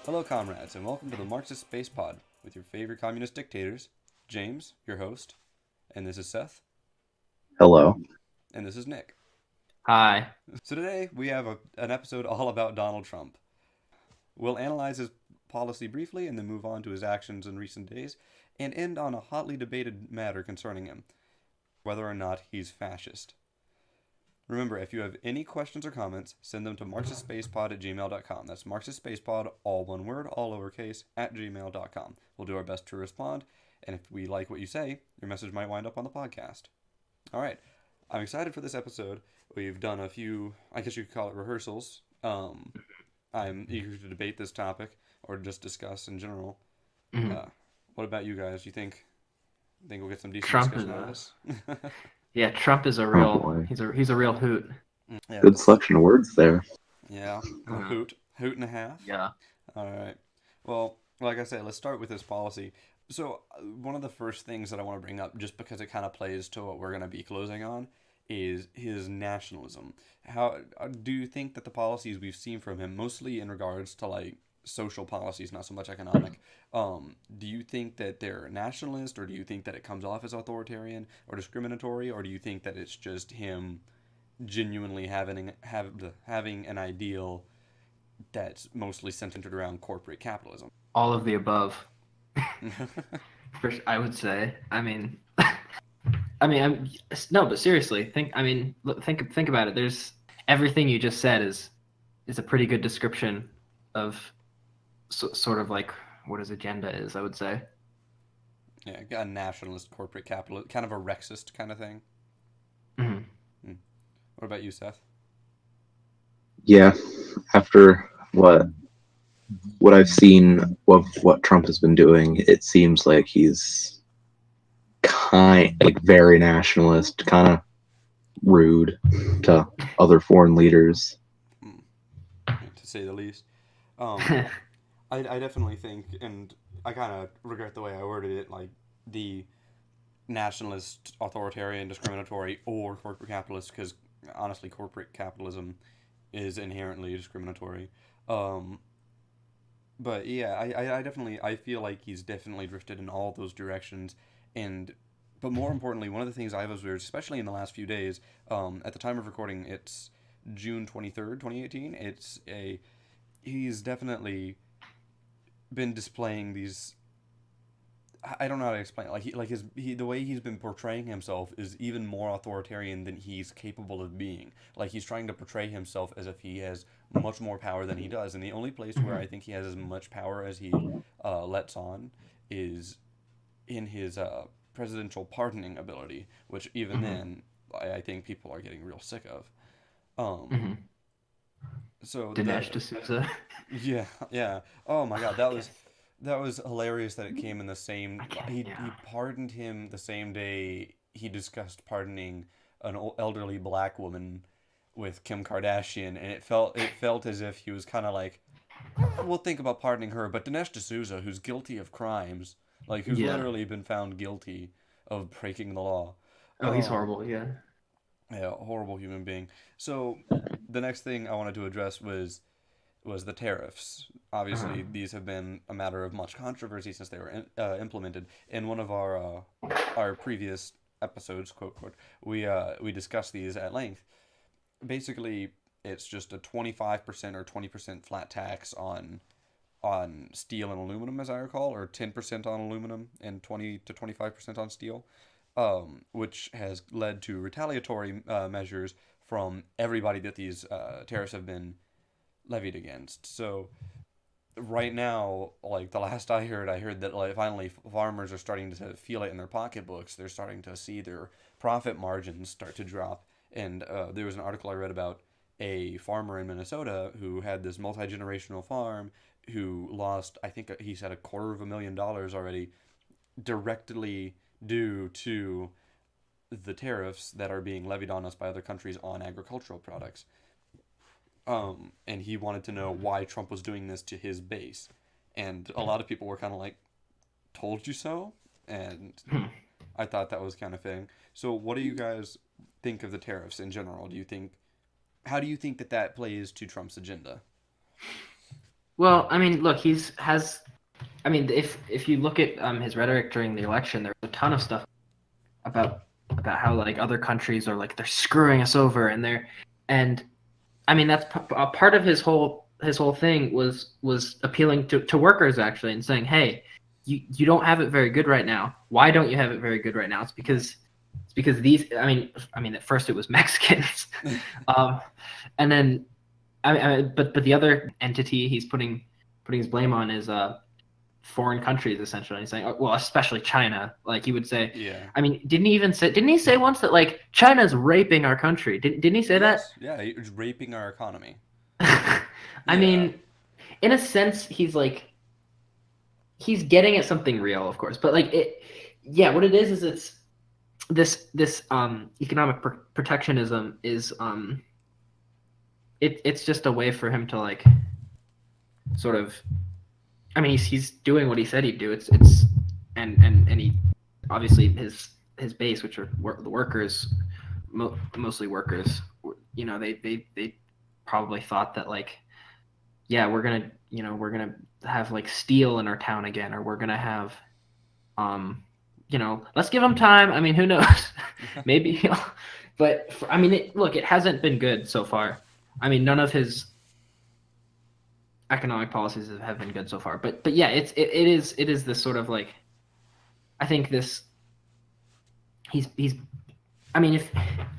Hello, comrades, and welcome to the Marxist Space Pod with your favorite communist dictators. James, your host, and this is Seth, Hello. and this is Nick. Hi. So today we have an episode all about Donald Trump. We'll analyze his policy briefly and then move on to his actions in recent days, and end on a hotly debated matter concerning him, whether or not he's fascist. Remember, if you have any questions or comments, send them to marxistspacepod@gmail.com. That's marxistspacepod, all one word, all lowercase, at gmail.com. We'll do our best to respond, and if we like what you say, your message might wind up on the podcast. All right, I'm excited for this episode. We've done a few, I guess you could call it rehearsals. I'm eager to debate this topic, or just discuss in general. Mhm. Uh, what about you guys? You think we'll get some decent Trump is discussion out of this? yeah, Trump is a Oh real boy. he's a real hoot. Yeah, Good selection of words there. yeah, a Uh, hoot and a half. yeah. All right. Well, like I said, let's start with this policy. So, one of the first things that I want to bring up, just because it kind of plays to what we're going to be closing on, is his nationalism. How do you think that the policies we've seen from him, mostly in regards to like social policies, not so much economic, do you think that they're nationalist, or do you think that it comes off as authoritarian or discriminatory, or do you think that it's just him genuinely having an ideal that's mostly centered around corporate capitalism? All of the above. I would say. I'm no, but seriously, think about it. There's everything you just said is a pretty good description of sort of like what his agenda is, I would say. Yeah, a nationalist corporate capitalist, kind of a Rexist kind of thing. Mhm. What about you, Seth? Yeah, after what I've seen of what Trump has been doing, it seems like he's very nationalist, kind of rude to other foreign leaders. Hmm, to say the least. Um, I definitely think, and I kind of regret the way I worded it, like the nationalist, authoritarian, discriminatory, or corporate capitalist, because honestly, corporate capitalism is inherently discriminatory. Um, but yeah, I definitely I feel like he's definitely drifted in all those directions, and but more importantly, one of the things I've observed, especially in the last few days, at the time of recording, it's June 23rd, 2018. He's definitely been displaying these. I don't know how to explain it. The way he's been portraying himself is even more authoritarian than he's capable of being. Like he's trying to portray himself as if he has much more power than he does, and the only place where I think he has as much power as he lets on is in his presidential pardoning ability, which even Mhm. then I think people are getting real sick of. Um, Mhm. so Dinesh D'Souza. yeah, yeah. Oh my God, that was hilarious that it came in the same. He Yeah. pardoned him the same day he discussed pardoning an elderly black woman with Kim Kardashian, and it felt as if he was kind of like, we'll think about pardoning her, but Dinesh D'Souza, who's guilty of crimes, like who's Yeah. literally been found guilty of breaking the law. Oh, he's Um, horrible. Yeah. yeah, horrible human being. So the next thing I wanted to address was the tariffs. Uh-huh. Obviously, these have been a matter of much controversy since they were implemented. In one of our previous episodes, quote quote, we discussed these at length. Basically, it's just a 25% or 20% flat tax on steel and aluminum, as I recall, or 10% on aluminum and 20 to 25% on steel, which has led to retaliatory measures from everybody that these tariffs have been levied against. So right now, like the last I heard that like finally farmers are starting to feel it in their pocketbooks. They're starting to see their profit margins start to drop. And there was an article I read about a farmer in Minnesota who had this multi generational farm who lost, I think he said $250,000 already, directly due to the tariffs that are being levied on us by other countries on agricultural products. And he wanted to know why Trump was doing this to his base. And a lot of people were kind of like, told you so? And Hmm. I thought that was kind of fitting. So, what do you guys think of the tariffs in general? How do you think that that plays to Trump's agenda? Well, I mean, look, I mean, if you look at his rhetoric during the election, there's a ton of stuff about how like other countries are like they're screwing us over, and I mean that's a part of his whole thing was appealing to workers actually and saying, hey, you don't have it very good right now. Why don't you have it very good right now? It's because these. I mean at first it was Mexicans, um, and then but the other entity he's putting his blame on is foreign countries essentially. He's saying, well, especially China. Like he would say, Yeah. I mean, didn't he say once that like China's raping our country? Didn't he say that? Yes. Yeah. It's raping our economy. I Yeah. mean, in a sense, he's getting at something real, of course, but like it, yeah. What it is it's this economic protectionism is it's just a way for him to like sort of. I mean, he's doing what he said he'd do. It's and he obviously his base, which are the workers, mostly workers. They probably thought that like, yeah, we're gonna have like steel in our town again, or we're gonna have let's give them time. I mean, who knows? Maybe, but I mean, look, it hasn't been good so far. I mean, none of his economic policies have been good so far. But yeah, it is this sort of like I think this he's I mean if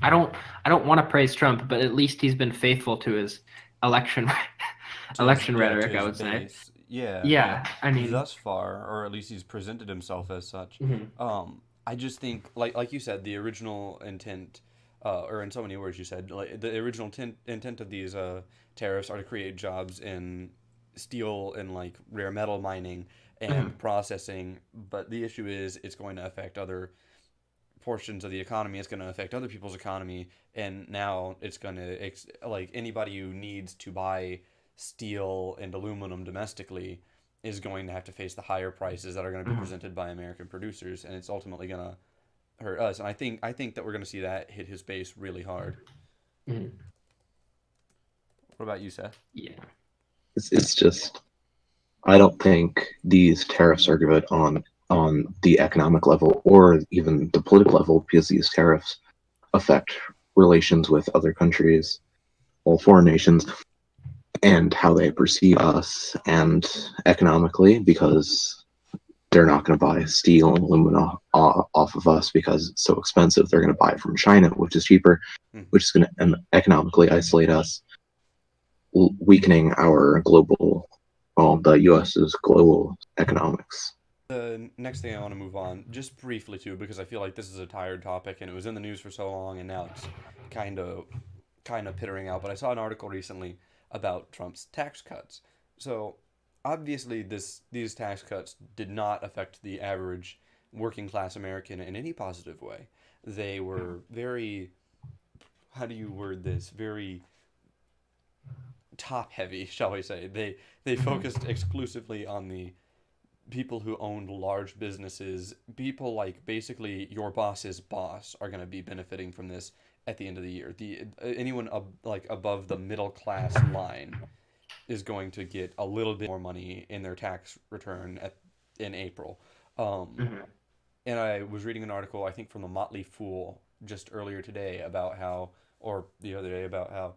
I don't want to praise Trump, but at least he's been faithful to his election election To rhetoric, I his would say. base. Yeah. Yeah, I mean, Thus far, or at least he's presented himself as such. mhm, I just think, like you said, the original intent, or in so many words you said, like the original intent of these tariffs are to create jobs in steel and like rare metal mining and mhm, processing. But the issue is, it's going to affect other portions of the economy. It's going to affect other people's economy, and now it's going to like anybody who needs to buy steel and aluminum domestically is going to have to face the higher prices that are going to be mhm, presented by American producers, and it's ultimately going to hurt us. And I think that we're going to see that hit his base really hard. mhm. What about you, Seth? Yeah. It's just I don't think these tariffs are good on the economic level or even the political level because these tariffs affect relations with other countries, all foreign nations, and how they perceive us and economically because they're not going to buy steel and aluminum off of us because it's so expensive. They're going to buy it from China, which is cheaper, Hmm. which is going to economically isolate us, weakening our global, well, the U.S.'s global economics. The next thing I want to move on, just briefly too, because I feel like this is a tired topic and it was in the news for so long, and now it's kind of kind of pittering out. But I saw an article recently about Trump's tax cuts. So obviously, these tax cuts did not affect the average working class American in any positive way. They were very, how do you word this? Very top heavy, shall we say? They Mhm, focused exclusively on the people who owned large businesses. People like basically your boss's boss are going to be benefiting from this at the end of the year. The anyone like above the middle class line is going to get a little bit more money in their tax return in April. Um, mhm, and I was reading an article, I think from the Motley Fool, just earlier today about how, or the other day about how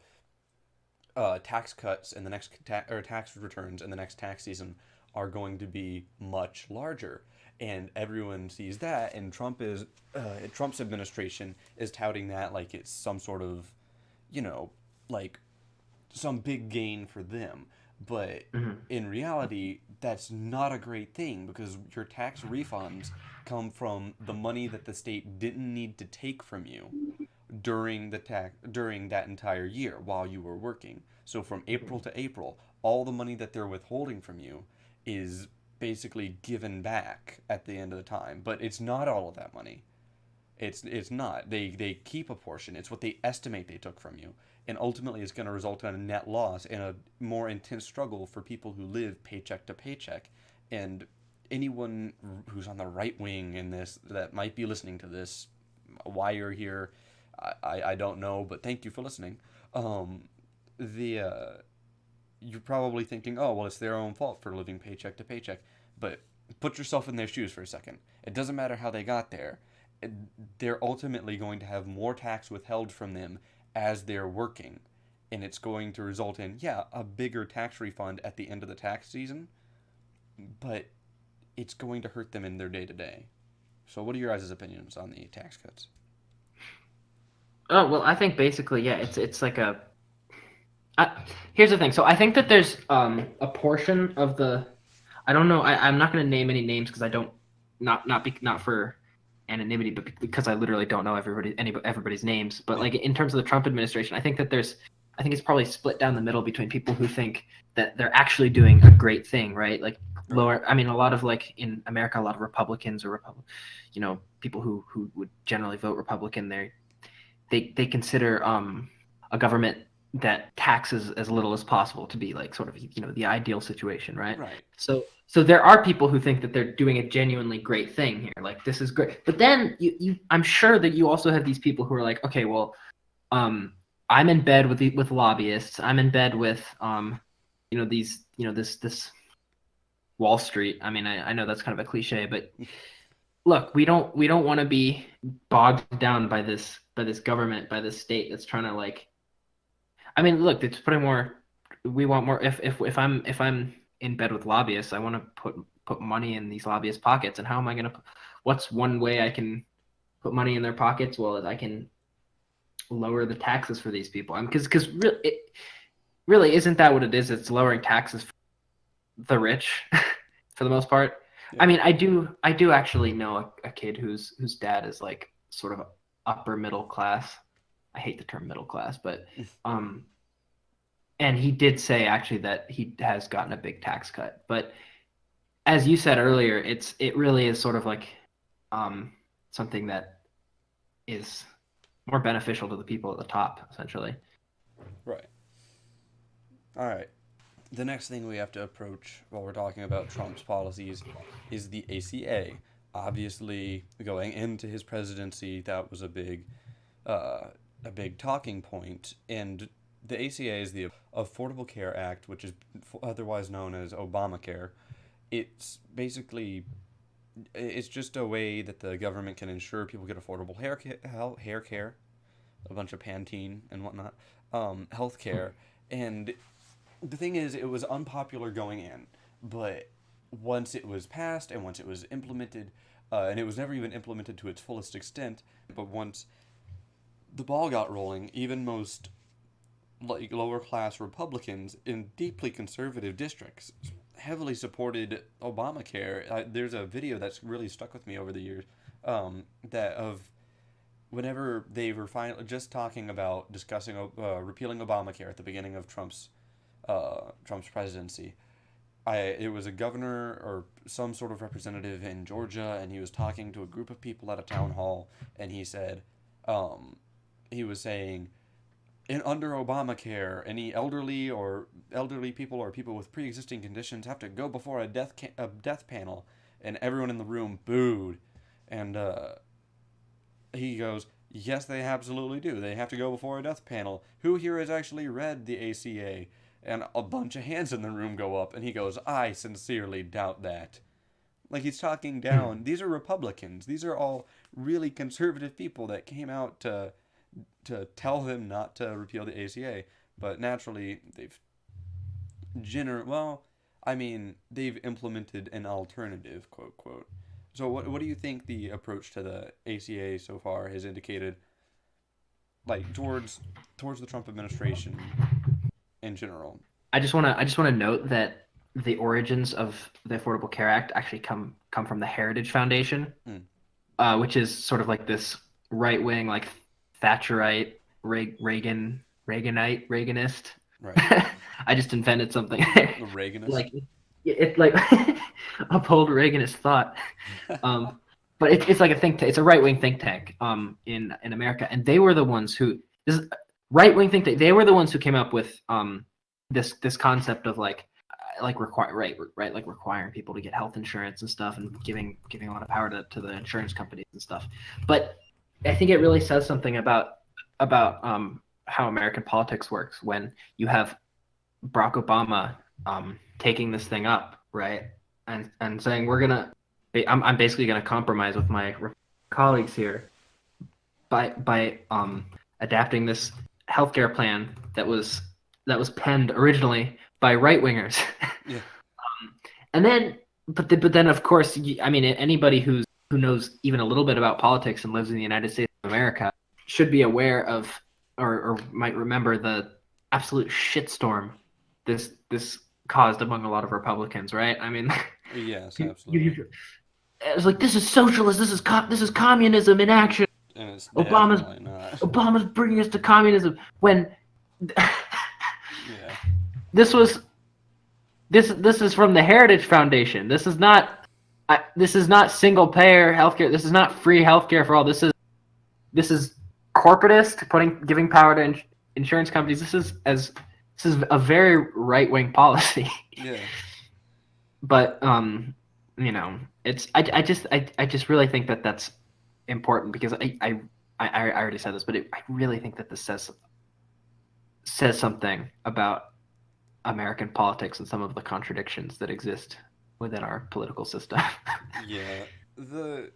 tax cuts in the next or tax returns in the next tax season are going to be much larger, and everyone sees that. And Trump's administration is touting that like it's some sort of, you know, like some big gain for them. But mhm, in reality, that's not a great thing because your tax refunds come from the money that the state didn't need to take from you during that entire year while you were working. So from April to April, all the money that they're withholding from you is basically given back at the end of the time. But it's not all of that money. It's not. They keep a portion. It's what they estimate they took from you. And ultimately it's going to result in a net loss and a more intense struggle for people who live paycheck to paycheck. And anyone who's on the right wing in this that might be listening to this, why you're here, I don't know, but thank you for listening. The you're probably thinking, oh, well, it's their own fault for living paycheck to paycheck. But put yourself in their shoes for a second. It doesn't matter how they got there. They're ultimately going to have more tax withheld from them as they're working. And it's going to result in, yeah, a bigger tax refund at the end of the tax season, but it's going to hurt them in their day to day. So, what are your guys' opinions on the tax cuts? Oh well, I think basically, yeah, it's like a. Here's the thing. So I think that there's a portion of the. I don't know. I'm not going to name any names because I don't not for anonymity, but because I literally don't know everybody's names. But like in terms of the Trump administration, I think it's probably split down the middle between people who think that they're actually doing a great thing, right? Like lower. I mean, a lot of like in America, a lot of Republicans or people who would generally vote Republican, they consider a government that taxes as little as possible to be like sort of the ideal situation, right? Right. So there are people who think that they're doing a genuinely great thing here, like this is great. But then I'm sure that you also have these people who are like, okay, well, I'm in bed with lobbyists. I'm in bed with this Wall Street. I mean, I know that's kind of a cliche, but look, we don't want to be bogged down by this government, by this state that's trying to like. I mean, look, it's putting more. We want more. If I'm in bed with lobbyists, I want to put money in these lobbyists' pockets. And how am I going to? What's one way I can put money in their pockets? Well, I can lower the taxes for these people. Because really isn't that what it is? It's lowering taxes for the rich, for the most part. Yeah. I mean, I do actually know a kid whose dad is like sort of upper middle class. I hate the term middle class, but and he did say actually that he has gotten a big tax cut. But as you said earlier, it really is sort of like something that is more beneficial to the people at the top, essentially. Right. All right. The next thing we have to approach while we're talking about Trump's policies is the ACA. Obviously, going into his presidency, that was a big talking point, and the ACA is the Affordable Care Act, which is otherwise known as Obamacare. It's basically, it's just a way that the government can ensure people get affordable hair care, a bunch of Pantene and whatnot, health care, and the thing is, it was unpopular going in, but once it was passed and once it was implemented, and it was never even implemented to its fullest extent, but once the ball got rolling, even most like lower class Republicans in deeply conservative districts heavily supported Obamacare. There's a video that's really stuck with me over the years, that of whenever they were finally just talking about discussing repealing Obamacare at the beginning of Trump's presidency. It was a governor or some sort of representative in Georgia, and he was talking to a group of people at a town hall, and he said, he was saying, under Obamacare, any elderly people or people with pre-existing conditions have to go before a death panel, and everyone in the room booed, and he goes, yes, they absolutely do. They have to go before a death panel. Who here has actually read the ACA? And a bunch of hands in the room go up, and he goes, I sincerely doubt that. Like, he's talking down. These are Republicans. These are all really conservative people that came out to tell them not to repeal the ACA. But naturally, they've implemented an alternative, quote, quote. So what do you think the approach to the ACA so far has indicated, like, towards the Trump administration in general? I just want to note that the origins of the Affordable Care Act actually come from the Heritage Foundation, which is sort of like this right wing, like Thatcherite, Reaganist. Right. I just invented something. Reaganist. Like it's like uphold Reaganist thought. But it's like it's a right wing think tank in America, and they were the ones who right wing think tank. They were the ones who came up with this concept of requiring people to get health insurance and stuff, and giving a lot of power to the insurance companies and stuff. But I think it really says something about how American politics works when you have Barack Obama taking this thing up, right, and saying we're gonna, I'm basically gonna compromise with my colleagues here by adapting this healthcare plan that was penned originally by right wingers. Yeah. And then, but then of course, I mean, anybody who knows even a little bit about politics and lives in the United States of America should be aware of, or might remember the absolute shitstorm this caused among a lot of Republicans, right? I mean, Yes, you, absolutely. it's like this is socialist, this is communism in action. And it's Obama's definitely not. Obama's bringing us to communism when Yeah. this was this is from the Heritage Foundation. This is not single payer healthcare. This is not free healthcare for all. This is corporatist giving power to insurance companies. This is a very right wing policy. Yeah. But it's I just really think that that's important because I already said this, but I really think that this says something about American politics and some of the contradictions that exist within our political system. Yeah. The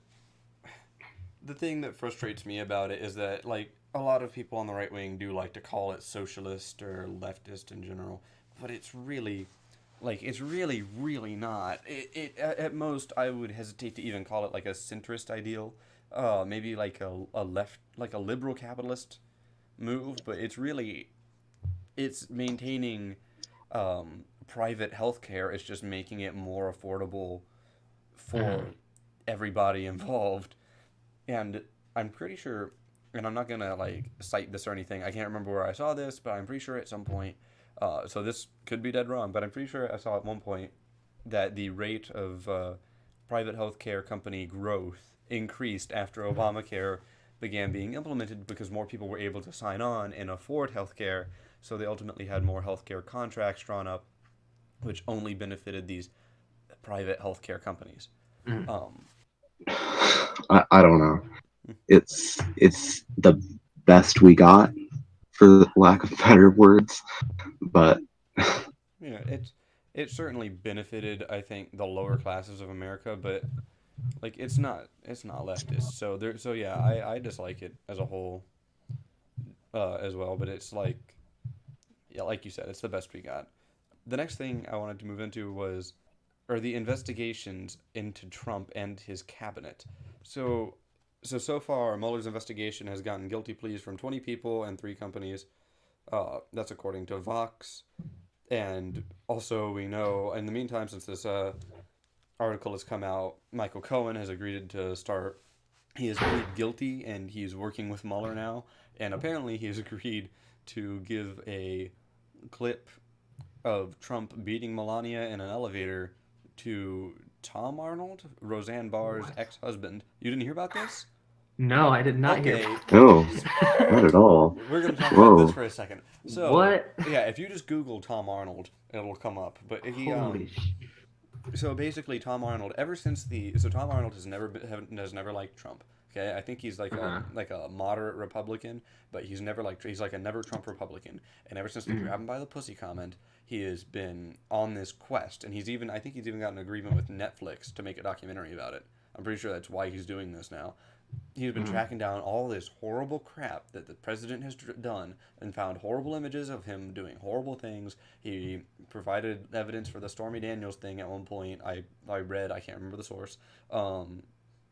thing that frustrates me about it is that, like, a lot of people on the right wing do like to call it socialist or leftist in general, but it's really, like, it's really, really not. At most, I would hesitate to even call it like a centrist ideal. Maybe like a left, like a liberal capitalist move, but it's maintaining private healthcare. It's just making it more affordable for everybody involved. And I'm pretty sure, and I'm not gonna like cite this or anything. I can't remember where I saw this, but I'm pretty sure at some point. So this could be dead wrong, but I'm pretty sure I saw at one point that the rate of private healthcare company growth increased after Obamacare began being implemented because more people were able to sign on and afford healthcare. So they ultimately had more healthcare contracts drawn up, which only benefited these private healthcare companies. Mhm. I don't know. It's the best we got, for lack of better words. But Yeah, it certainly benefited, I think, the lower classes of America, but like it's not leftist. So yeah, I dislike it as a whole as well. But it's like, yeah, like you said, it's the best we got. The next thing I wanted to move into was are the investigations into Trump and his cabinet. So so far, Mueller's investigation has gotten guilty pleas from 20 people and 3 companies. That's according to Vox. And also, we know, in the meantime, since this article has come out, Michael Cohen has agreed to start. He has pleaded guilty and he's working with Mueller now. And apparently, he has agreed to give a clip of Trump beating Melania in an elevator to Tom Arnold, Roseanne Barr's ex-husband. You didn't hear about this? No, I did not hear. Okay, no, not at all. we're gonna talk about this Whoa. for a second. So, What? yeah, if you just Google Tom Arnold, it'll come up. But Holy so basically, Tom Arnold has never liked Trump. Okay, I think he's like a moderate Republican, but he's like a never Trump Republican. And ever since the grab him by the pussy comment, he has been on this quest, and I think he's even got an agreement with Netflix to make a documentary about it. I'm pretty sure that's why he's doing this now. He's been tracking down all this horrible crap that the president has done and found horrible images of him doing horrible things. He provided evidence for the Stormy Daniels thing at one point. I read, I can't remember the source.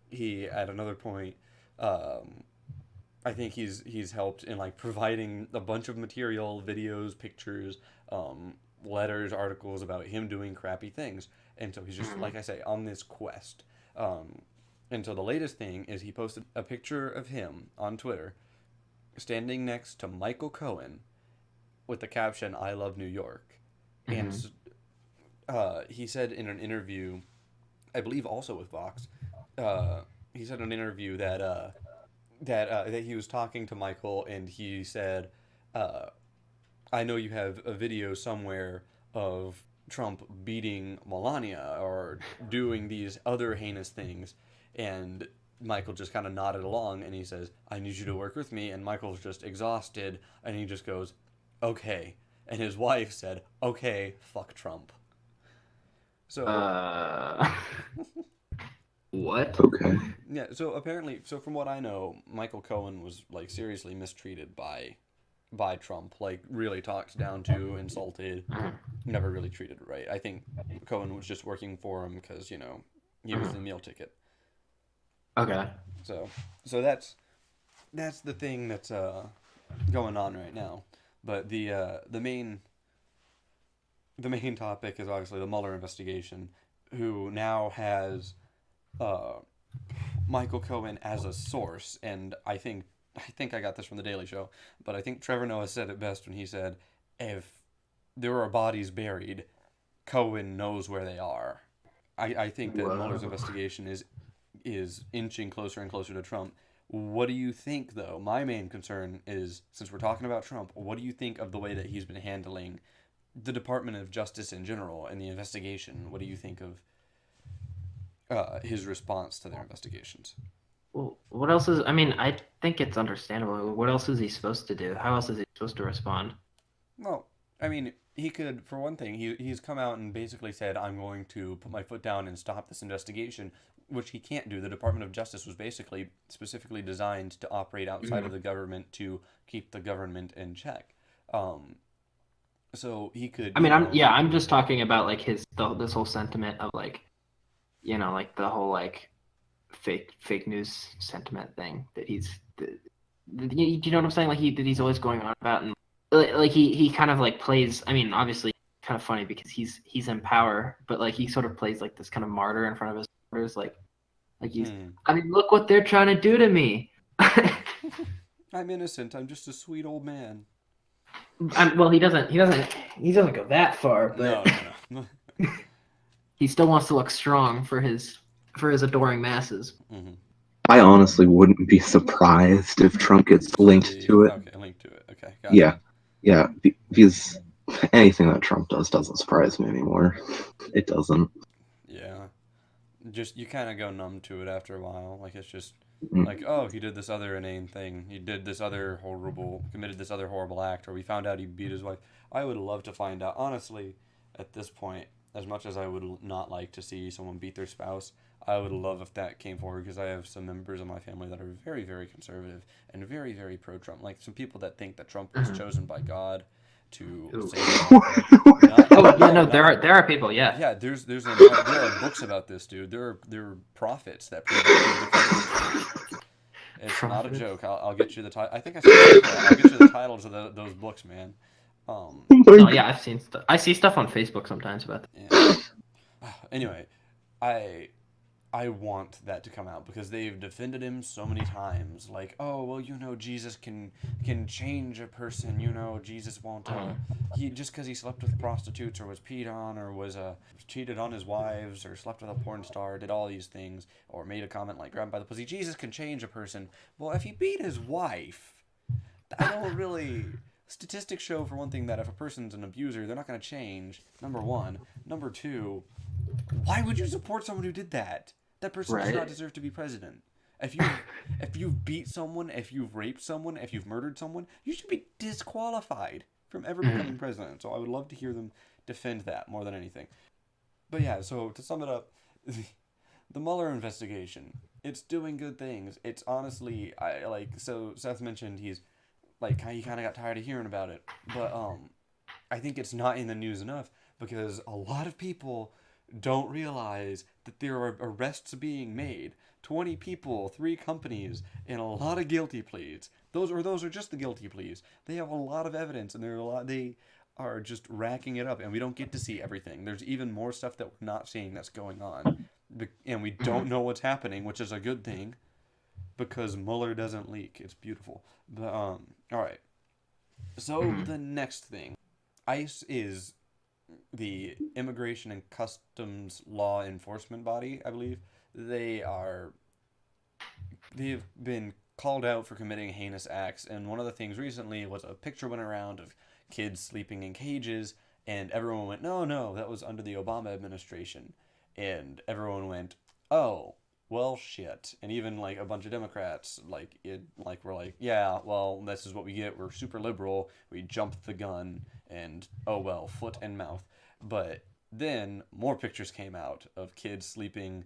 He at another point, I think he's helped in like providing a bunch of material, videos, pictures, letters, articles about him doing crappy things. And so he's just like I say on this quest. And so the latest thing is he posted a picture of him on Twitter standing next to Michael Cohen with the caption "I love New York." And he said in an interview, I believe also with Vox, he said in an interview that he was talking to Michael and he said, "I know you have a video somewhere of Trump beating Melania or doing these other heinous things." And Michael just kind of nodded along and he says, "I need you to work with me." And Michael's just exhausted and he just goes, "Okay." and his wife said, "Okay, fuck Trump." So What? Okay. yeah, so apparently, so from what I know, Michael Cohen was like seriously mistreated by Trump, like really talked down to, insulted, never really treated right. I think Cohen was just working for him because he was the meal ticket. Okay. So that's the thing that's going on right now. But the main topic is obviously the Mueller investigation, who now has uh, Michael Cohen as a source, and I think I got this from the Daily Show, but I think Trevor Noah said it best when he said, "If there are bodies buried, Cohen knows where they are." I think that Mueller's Whoa. investigation is inching closer and closer to Trump. What do you think, though? My main concern is, since we're talking about Trump, what do you think of the way that he's been handling the Department of Justice in general and the investigation? What do you think of his response to their investigations? Well, what else is? I mean, I think it's understandable. What else is he supposed to do? How else is he supposed to respond? Well, I mean, he could, for one thing, he's come out and basically said, "I'm going to put my foot down and stop this investigation," which he can't do. The Department of Justice was basically specifically designed to operate outside of the government to keep the government in check. Um, so he could, I mean, I'm just talking about like this whole sentiment of like, like the whole like fake news sentiment thing that do you know what I'm saying? Like he's always going on about, and like he kind of like plays. I mean, obviously, kind of funny because he's in power, but like he sort of plays like this kind of martyr in front of his supporters, like he's. I mean, look what they're trying to do to me. I'm innocent. I'm just a sweet old man. Well, he doesn't go that far, No, but no, no. he still wants to look strong for his adoring masses. hmm I honestly wouldn't be surprised if Trump gets linked to it. Okay, linked to it. Okay, gotcha. Yeah, yeah, because anything that Trump does doesn't surprise me anymore. It doesn't. Yeah. Just you kind of go numb to it after a while. Like it's just Mm. like, oh, he did this other inane thing. He did this other committed this other horrible act, or we found out he beat his wife. I would love to find out. Honestly, at this point, as much as I would not like to see someone beat their spouse, I would love if that came forward because I have some members of my family that are very, very conservative and very, very pro-Trump. Like some people that think that Trump was chosen by God to Ooh. save America. Oh yeah, no, there are people, yeah. Yeah, there are books about this, dude. There are prophets that predict. It's not a joke. I'll get you the title. I think I said it before. I'll get you the titles of those books, man. No, yeah, I've seen stuff. I see stuff on Facebook sometimes about that. Yeah. Anyway, I I want that to come out because they've defended him so many times. Like, oh well, Jesus can change a person. Jesus won't. He just because he slept with prostitutes or was peed on or was cheated on his wives or slept with a porn star, did all these things or made a comment like "grab by the pussy." Jesus can change a person. Well, if he beat his wife, I don't really. Statistics show, for one thing, that if a person's an abuser, they're not going to change. Number one. Number two, why would you support someone who did that? That person does not deserve to be president. If you've beat someone, if you've raped someone, if you've murdered someone, you should be disqualified from ever becoming president. So I would love to hear them defend that more than anything. But yeah, so to sum it up, the Mueller investigation, it's doing good things. It's honestly, so Seth mentioned he kind of got tired of hearing about it. But I think it's not in the news enough because a lot of people don't realize that there are arrests being made. 20 people, 3 companies, and a lot of guilty pleas. Those are just the guilty pleas. They have a lot of evidence, and they are just racking it up, and we don't get to see everything. There's even more stuff that we're not seeing that's going on, and we don't know what's happening, which is a good thing, because Mueller doesn't leak. It's beautiful. But all right. So the next thing, ICE is the Immigration and Customs Law Enforcement body, I believe. They've been called out for committing heinous acts, and one of the things recently was a picture went around of kids sleeping in cages, and everyone went, no, that was under the Obama administration. And everyone went, oh, well, shit. And even like a bunch of Democrats, were like, yeah, well, this is what we get. We're super liberal. We jumped the gun, and oh well, foot and mouth. But then more pictures came out of kids sleeping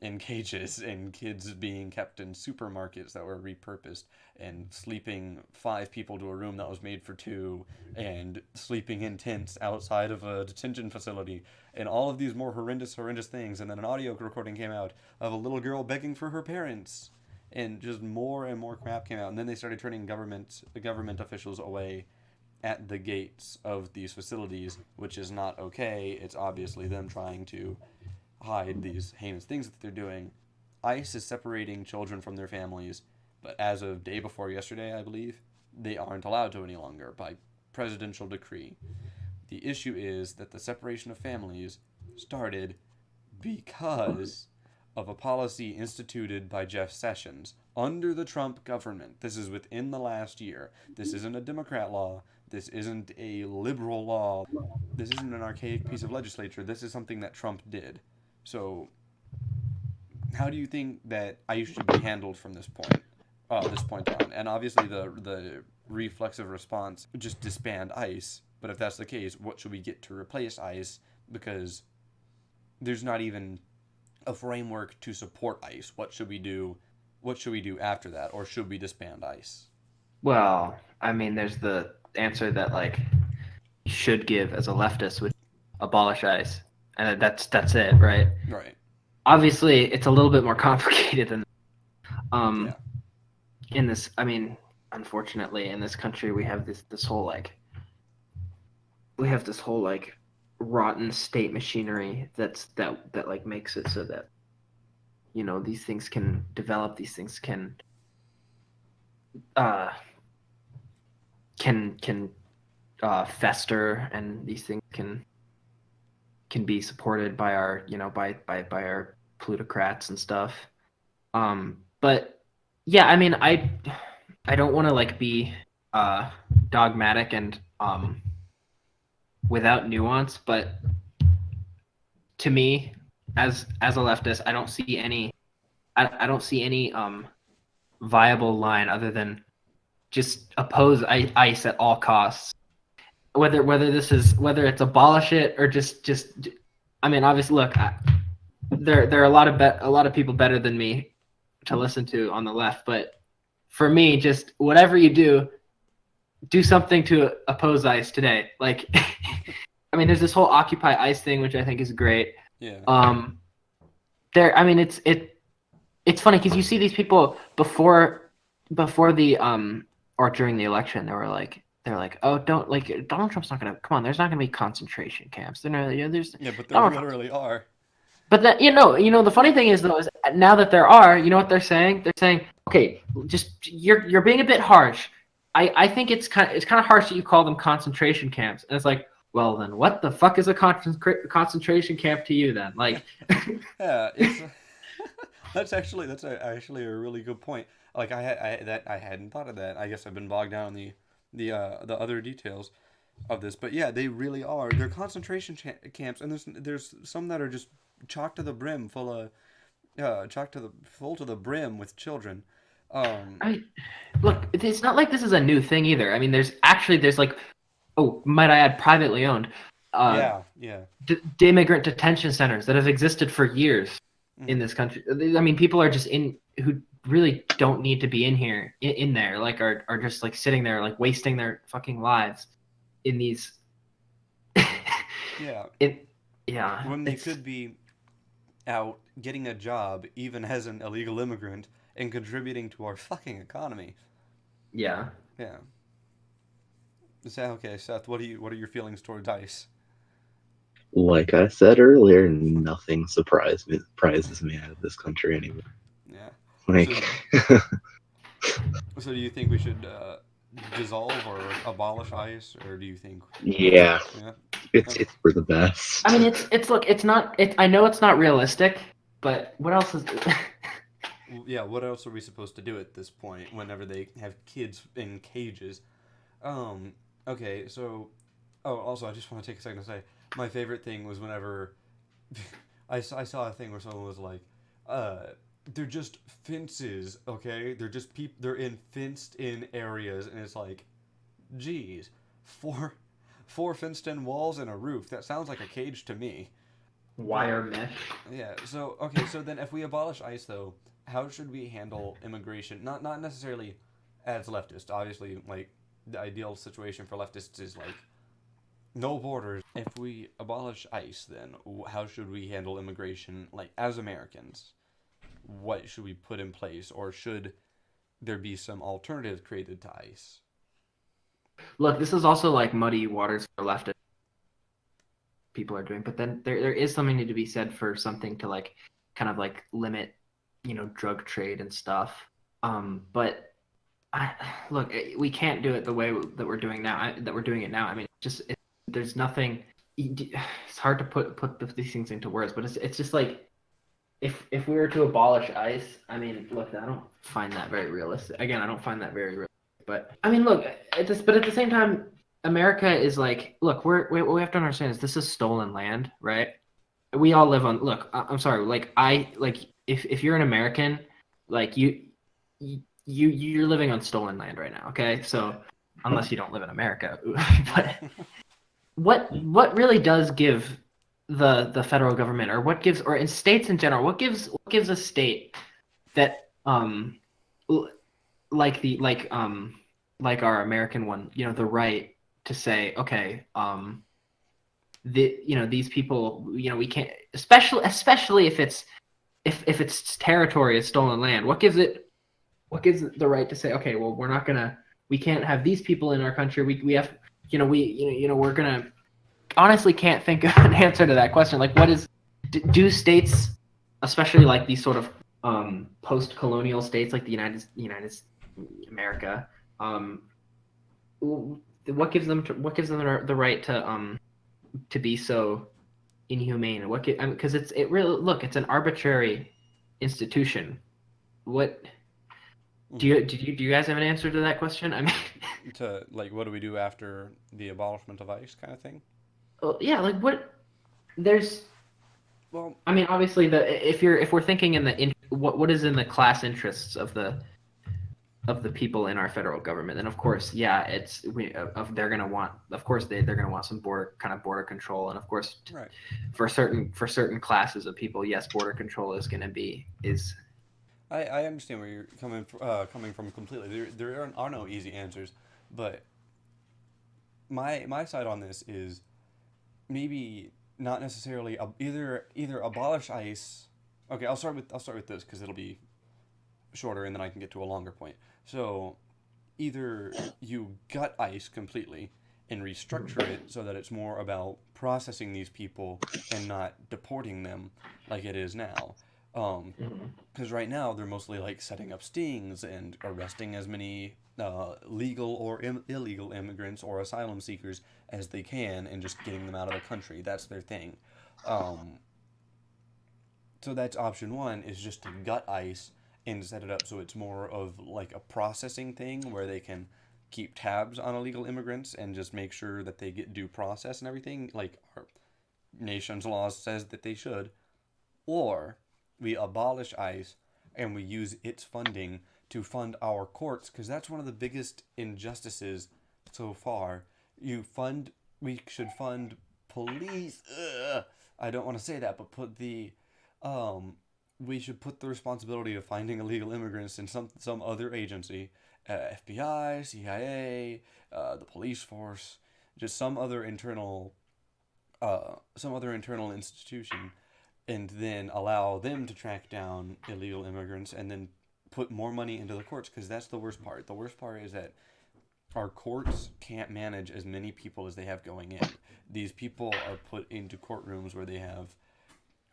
in cages and kids being kept in supermarkets that were repurposed and sleeping five people to a room that was made for two and sleeping in tents outside of a detention facility and all of these more horrendous things. And then an audio recording came out of a little girl begging for her parents, and just more and more crap came out. And then they started turning government officials away at the gates of these facilities, which is not okay. It's obviously them trying to hide these heinous things that they're doing. ICE is separating children from their families, but as of day before yesterday, I believe, they aren't allowed to any longer by presidential decree. The issue is that the separation of families started because of a policy instituted by Jeff Sessions under the Trump government. This is within the last year. This isn't a Democrat law. This isn't a liberal law. This isn't an archaic piece of legislature. This is something that Trump did. So, how do you think that ICE should be handled from this point on? And obviously, the reflexive response, just disband ICE. But if that's the case, what should we get to replace ICE? Because there's not even a framework to support ICE. What should we do? What should we do after that? Or should we disband ICE? Well, I mean, there's the answer that like you should give as a leftist, would abolish ICE, and that's it, right? Right. Obviously, it's a little bit more complicated than Yeah. in this. I mean, unfortunately, in this country, we have this whole rotten state machinery that like makes it so that these things can develop, these things can fester, and these things can be supported by our by our plutocrats and stuff. But yeah, I mean, I don't want to like be dogmatic and without nuance, but to me, as a leftist, I don't see any viable line other than just oppose ICE at all costs. Whether it's abolish it or just I mean, obviously, look, there are a lot of people better than me to listen to on the left, but for me, just whatever you do something to oppose ICE today. Like, I mean, there's this whole Occupy ICE thing, which I think is great. Yeah. I mean, it's funny because you see these people before the or during the election, they're like, oh, don't, like, Donald Trump's not gonna come on. There's not gonna be concentration camps. There's Yeah, but there literally are. But that the funny thing is though is now that there are, you know what they're saying? They're saying, okay, just you're being a bit harsh. I think it's kind of harsh that you call them concentration camps, and it's like, well then, what the fuck is a concentration camp to you then? Like, yeah, it's that's actually a really good point. Like I hadn't thought of that. I guess I've been bogged down in the other details of this, but yeah, they really are. They're concentration camps, and there's some that are just chock to the brim, full to the brim with children. Look, it's not like this is a new thing either. I mean, there's like, oh, might I add, privately owned. Yeah. Immigrant detention centers that have existed for years in this country. I mean, people are just who really don't need to be in there, like are just like sitting there, like wasting their fucking lives in these. Yeah. Yeah. When they could be out getting a job, even as an illegal immigrant, and contributing to our fucking economy. Yeah. Yeah. Okay, Seth, what are your feelings towards ICE? Like I said earlier, nothing surprises me out of this country anymore. Yeah. Like, so do you think we should dissolve or abolish ICE, or do you think? Yeah. It's for the best. I mean, it's not. I know it's not realistic, but what else is? Yeah, what else are we supposed to do at this point? Whenever they have kids in cages. Okay, so. Oh, also, I just want to take a second to say my favorite thing was whenever I saw a thing where someone was like, they're just fences, okay? They're just they're in fenced in areas, and it's like, geez, four fenced in walls and a roof. That sounds like a cage to me. But Wire mesh. yeah, so okay, so then if we abolish ICE though, how should we handle immigration? Not necessarily as leftist. Obviously, like the ideal situation for leftists is like no borders. If we abolish ICE, then how should we handle immigration like as Americans? What should we put in place, or should there be some alternative created to ICE? Look, this is also like muddy waters for leftist people are doing, but then there is something to be said for something to like kind of like limit, drug trade and stuff. But look, we can't do it the way that we're doing now. That we're doing it now. I mean, there's nothing. It's hard to put these things into words, but it's just like if we were to abolish ICE, I mean, look, I don't find that very realistic. Again, I don't find that very realistic. But I mean, look, but at the same time, America is like, look, what we have to understand is this is stolen land, right? We all live on. Look, I'm sorry, like if you're an American, like you're living on stolen land right now, okay? So unless you don't live in America, but what really does give the federal government, or what gives, or in states in general, what gives a state that like our American one, the right to say, okay, these people, we can't, especially if its territory is stolen land. What gives it the right to say, okay, well, we can't have these people in our country. We have, we're gonna, honestly can't think of an answer to that question. Like, do states, especially like these sort of post-colonial states like the United America, what gives them the right to be so inhumane? Because it really, look, it's an arbitrary institution. What do you guys have an answer to that question? I mean, To like, what do we do after the abolishment of ICE, kind of thing? yeah, like what? There's, Well, I mean, obviously, if we're thinking in what is in the class interests of the people in our federal government, then of course, yeah, they're gonna want, of course they're gonna want some border control, and of course, right. for certain classes of people, yes, border control is. I understand where you're coming from completely. There are no easy answers, but my side on this is maybe not necessarily either abolish ICE. Okay, I'll start with this because it'll be shorter, and then I can get to a longer point. So either you gut ICE completely and restructure it so that it's more about processing these people and not deporting them like it is now. Because right now they're mostly like setting up stings and arresting as many legal or illegal immigrants or asylum seekers as they can and just getting them out of the country. That's their thing. So that's option one, is just to gut ICE and set it up so it's more of like a processing thing where they can keep tabs on illegal immigrants and just make sure that they get due process and everything like our nation's laws says that they should. Or we abolish ICE and we use its funding to fund our courts, because that's one of the biggest injustices so far. We should fund police. I don't want to say that, but we should put the responsibility of finding illegal immigrants in some other agency, FBI, CIA, the police force, just some other internal institution, and then allow them to track down illegal immigrants, and then put more money into the courts, because that's the worst part. The worst part is that our courts can't manage as many people as they have going in. These people are put into courtrooms where they have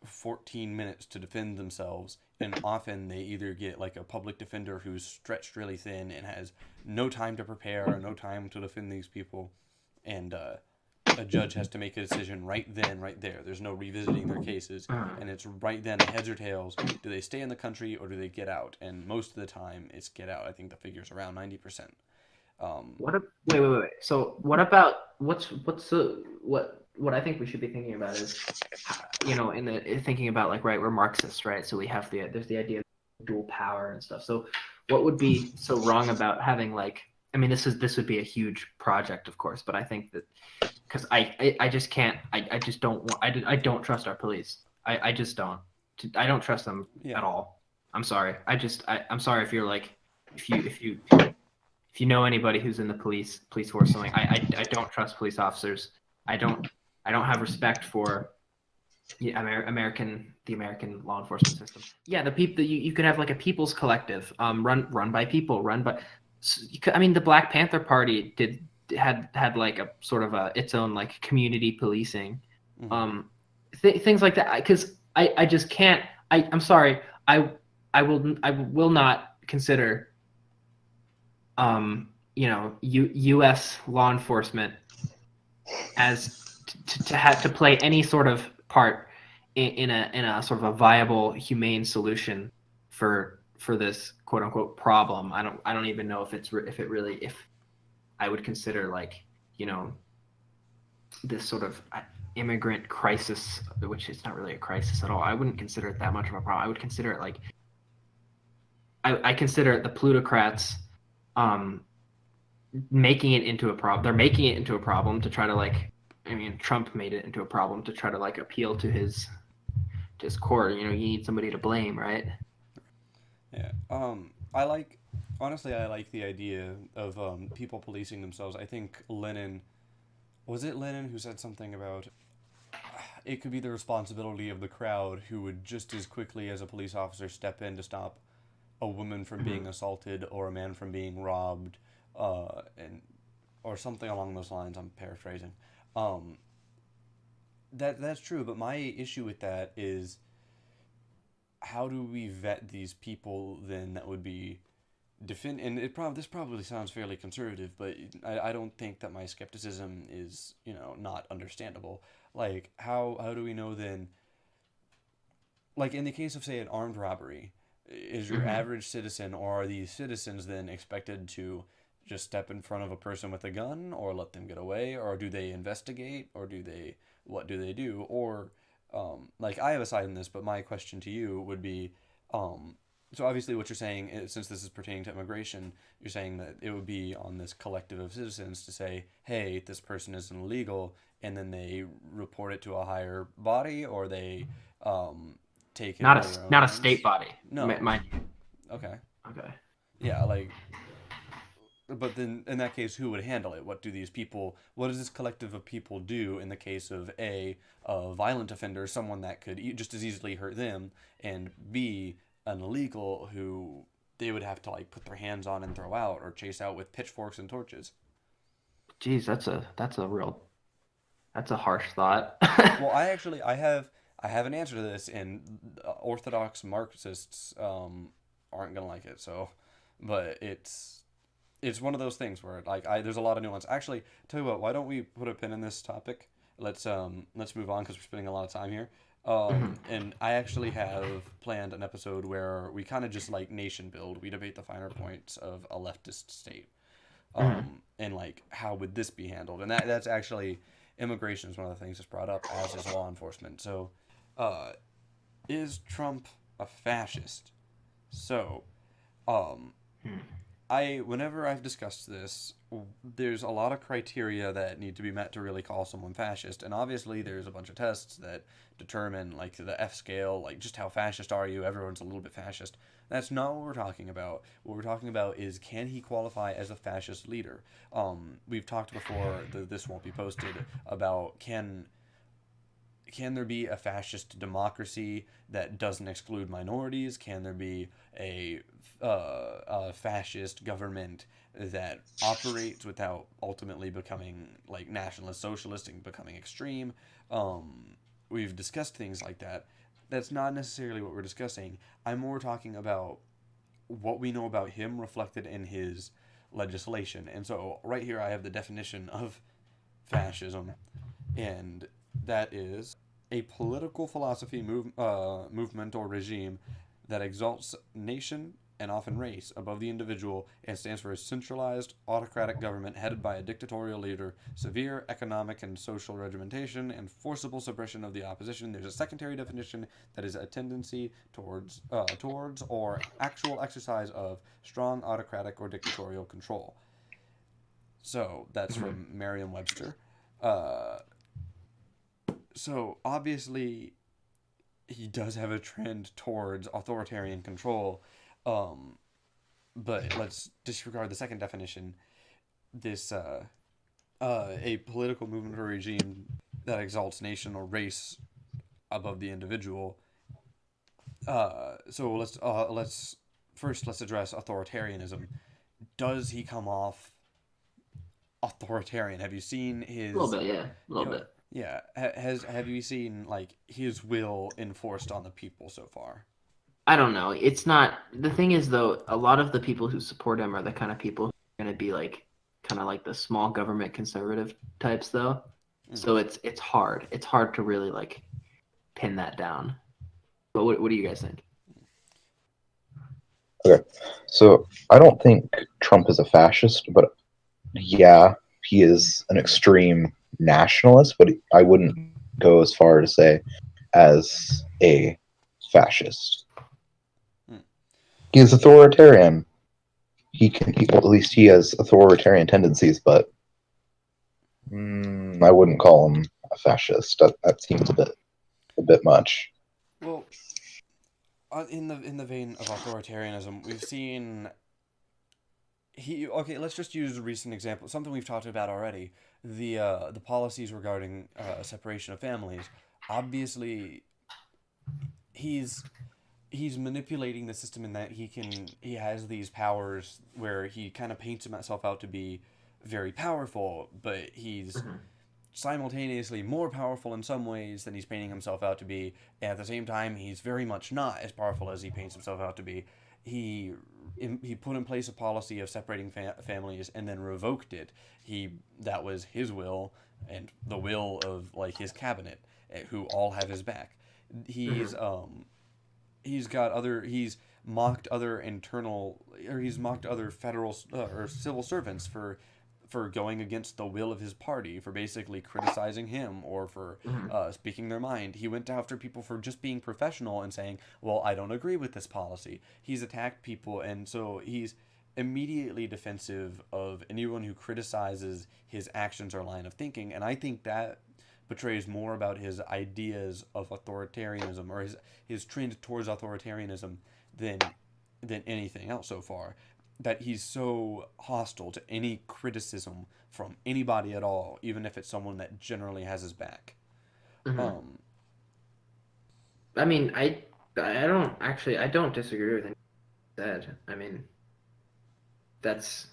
14 minutes to defend themselves, and often they either get like a public defender who's stretched really thin and has no time to prepare or no time to defend these people, and a judge has to make a decision right then, right there. There's no revisiting their cases, and it's right then, heads or tails. Do they stay in the country or do they get out? And most of the time, it's get out. I think the figure's around 90%. Wait. So what about what I think we should be thinking about is, thinking about like, right, we're Marxists, right? So we have there's the idea dual power and stuff. So what would be so wrong about having like, I mean, this would be a huge project, of course, but I think that because I just can't, I just don't want, I don't trust our police. I just don't. I don't trust them Yeah. at all. I'm sorry. I'm sorry if you're like, if you know anybody who's in the police force, something. I don't trust police officers. I don't have respect for the American law enforcement system. Yeah, the people you could have like a people's collective, run by people, run by. I mean, the Black Panther Party had like a sort of its own like community policing, Mm-hmm. things like that. Because I just can't. I'm sorry. I will not consider U.S. law enforcement as to have to play any sort of part in a sort of a viable, humane solution for this quote unquote problem. I don't even know if I would consider like this sort of immigrant crisis, which is not really a crisis at all. I wouldn't consider it that much of a problem. I would consider it like I consider it the plutocrats making it into a problem. They're making it into a problem to try to like. I mean, Trump made it into a problem to try to like appeal to his court. You need somebody to blame, right? Yeah. I like, honestly, I like the idea of people policing themselves. I think Lenin, was it Lenin who said something about it could be the responsibility of the crowd who would just as quickly as a police officer step in to stop a woman from being assaulted or a man from being robbed, and or something along those lines. I'm paraphrasing. Um, that's true, but my issue with that is how do we vet these people then that would be defend and this probably sounds fairly conservative, but I don't think that my skepticism is not understandable. Like how do we know then, like in the case of say an armed robbery, is your average citizen or are these citizens then expected to just step in front of a person with a gun or let them get away, or do they investigate, or do they what do they do, or like I have a side in this, but my question to you would be, um, so obviously what you're saying is, since this is pertaining to immigration, you're saying that it would be on this collective of citizens to say, hey, this person is illegal, and then they report it to a higher body, or they take it into their own Not a state hands. body, No. mind you. Okay. Okay. Yeah, like, but then in that case, who would handle it? What do these people? What does this collective of people do in the case of a violent offender, someone that could just as easily hurt them, and B, an illegal who they would have to like put their hands on and throw out or chase out with pitchforks and torches? Geez, that's a harsh thought. Well, I have an answer to this, and orthodox Marxists aren't gonna like it. So, but it's one of those things where like there's a lot of nuance. Actually, tell you what, why don't we put a pin in this topic? Let's move on because we're spending a lot of time here. And I actually have planned an episode where we kind of just like nation build. We debate the finer points of a leftist state, and like how would this be handled? And that's actually immigration is one of the things that's brought up, as is law enforcement. So, uh, is Trump a fascist? So, um, whenever I've discussed this, there's a lot of criteria that need to be met to really call someone fascist, and obviously there's a bunch of tests that determine like the F scale, like just how fascist are you? Everyone's a little bit fascist. That's not what we're talking about. What we're talking about is, can he qualify as a fascist leader? We've talked before. This won't be posted about can there be a fascist democracy that doesn't exclude minorities? Can there be a fascist government that operates without ultimately becoming like nationalist socialist and becoming extreme? We've discussed things like that. That's not necessarily what we're discussing. I'm more talking about what we know about him reflected in his legislation. And so right here I have the definition of fascism, and that is a political philosophy movement or regime that exalts nation and often race, above the individual, and stands for a centralized, autocratic government headed by a dictatorial leader, severe economic and social regimentation, and forcible suppression of the opposition. There's a secondary definition that is a tendency towards or actual exercise of strong autocratic or dictatorial control. So that's from Merriam-Webster. So obviously he does have a trend towards authoritarian control, but let's disregard the second definition. This a political movement or regime that exalts nation or race above the individual. So let's address authoritarianism. Does he come off authoritarian? Have you seen his? A little bit, yeah, a little bit. Yeah. Have you seen like his will enforced on the people so far? I don't know. It's not. The thing is, though, a lot of the people who support him are the kind of people who are going to be like, kind of like the small government conservative types, though. So it's hard. It's hard to really like pin that down. But what do you guys think? Okay, so I don't think Trump is a fascist, but yeah, he is an extreme nationalist, but I wouldn't go as far to say as a fascist. He is authoritarian. Well, at least he has authoritarian tendencies, but I wouldn't call him a fascist. That seems a bit much. Well, in the vein of authoritarianism, we've seen let's just use a recent example, something we've talked about already. The policies regarding separation of families. Obviously, he's manipulating the system in that he has these powers where he kind of paints himself out to be very powerful, but he's simultaneously more powerful in some ways than he's painting himself out to be, and at the same time he's very much not as powerful as he paints himself out to be. He put in place a policy of separating families and then revoked it. That was his will and the will of like his cabinet, who all have his back. He's mocked other federal or civil servants for going against the will of his party, for basically criticizing him or for speaking their mind. He went after people for just being professional and saying, well, I don't agree with this policy. He's attacked people, and so he's immediately defensive of anyone who criticizes his actions or line of thinking, and I think that betrays more about his ideas of authoritarianism or his trend towards authoritarianism than anything else so far. That he's so hostile to any criticism from anybody at all, even if it's someone that generally has his back. I mean, I don't disagree with anything you said. I mean, that's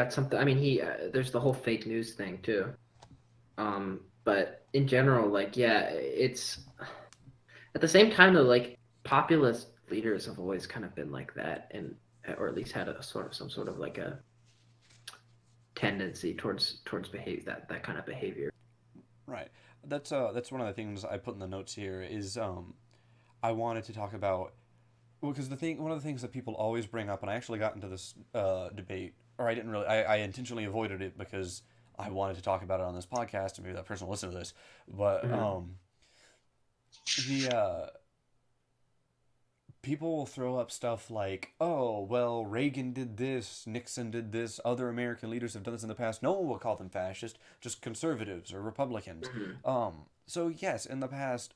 something. I mean, there's the whole fake news thing too. But in general, like, yeah, it's at the same time though, like populist leaders have always kind of been like that, or at least had some sort of like a tendency towards behave that kind of behavior. Right. That's one of the things I put in the notes here is I wanted to talk about, because one of the things that people always bring up, and I actually got into this debate, or I intentionally avoided it because I wanted to talk about it on this podcast, and maybe that person will listen to this, but people will throw up stuff like, oh, well, Reagan did this, Nixon did this, other American leaders have done this in the past. No one will call them fascist, just conservatives or Republicans. So yes, in the past,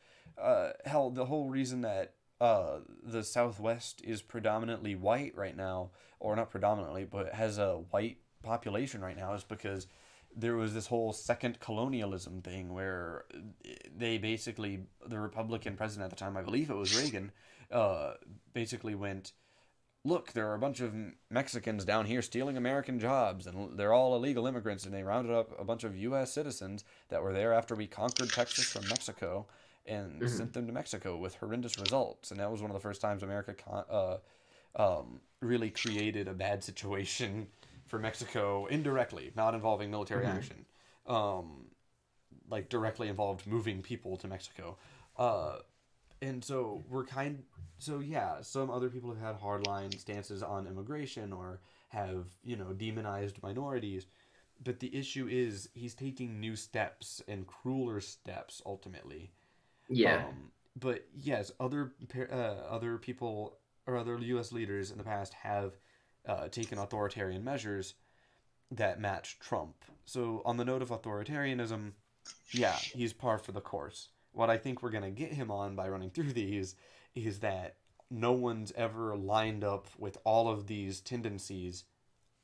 hell, the whole reason that the Southwest is predominantly white right now, or not predominantly, but has a white population right now, is because there was this whole second colonialism thing where they basically, the Republican president at the time, I believe it was Reagan, basically went, look, there are a bunch of Mexicans down here stealing American jobs, and they're all illegal immigrants, and they rounded up a bunch of U.S. citizens that were there after we conquered Texas from Mexico and sent them to Mexico with horrendous results. And that was one of the first times America really created a bad situation for Mexico indirectly, not involving military action. Like directly involved moving people to Mexico. And so some other people have had hardline stances on immigration or have, demonized minorities. But the issue is he's taking new steps and crueler steps ultimately. Yeah. But yes, other people or other U.S. leaders in the past have taken authoritarian measures that match Trump. So on the note of authoritarianism, yeah, he's par for the course. What I think we're gonna get him on by running through these is that no one's ever lined up with all of these tendencies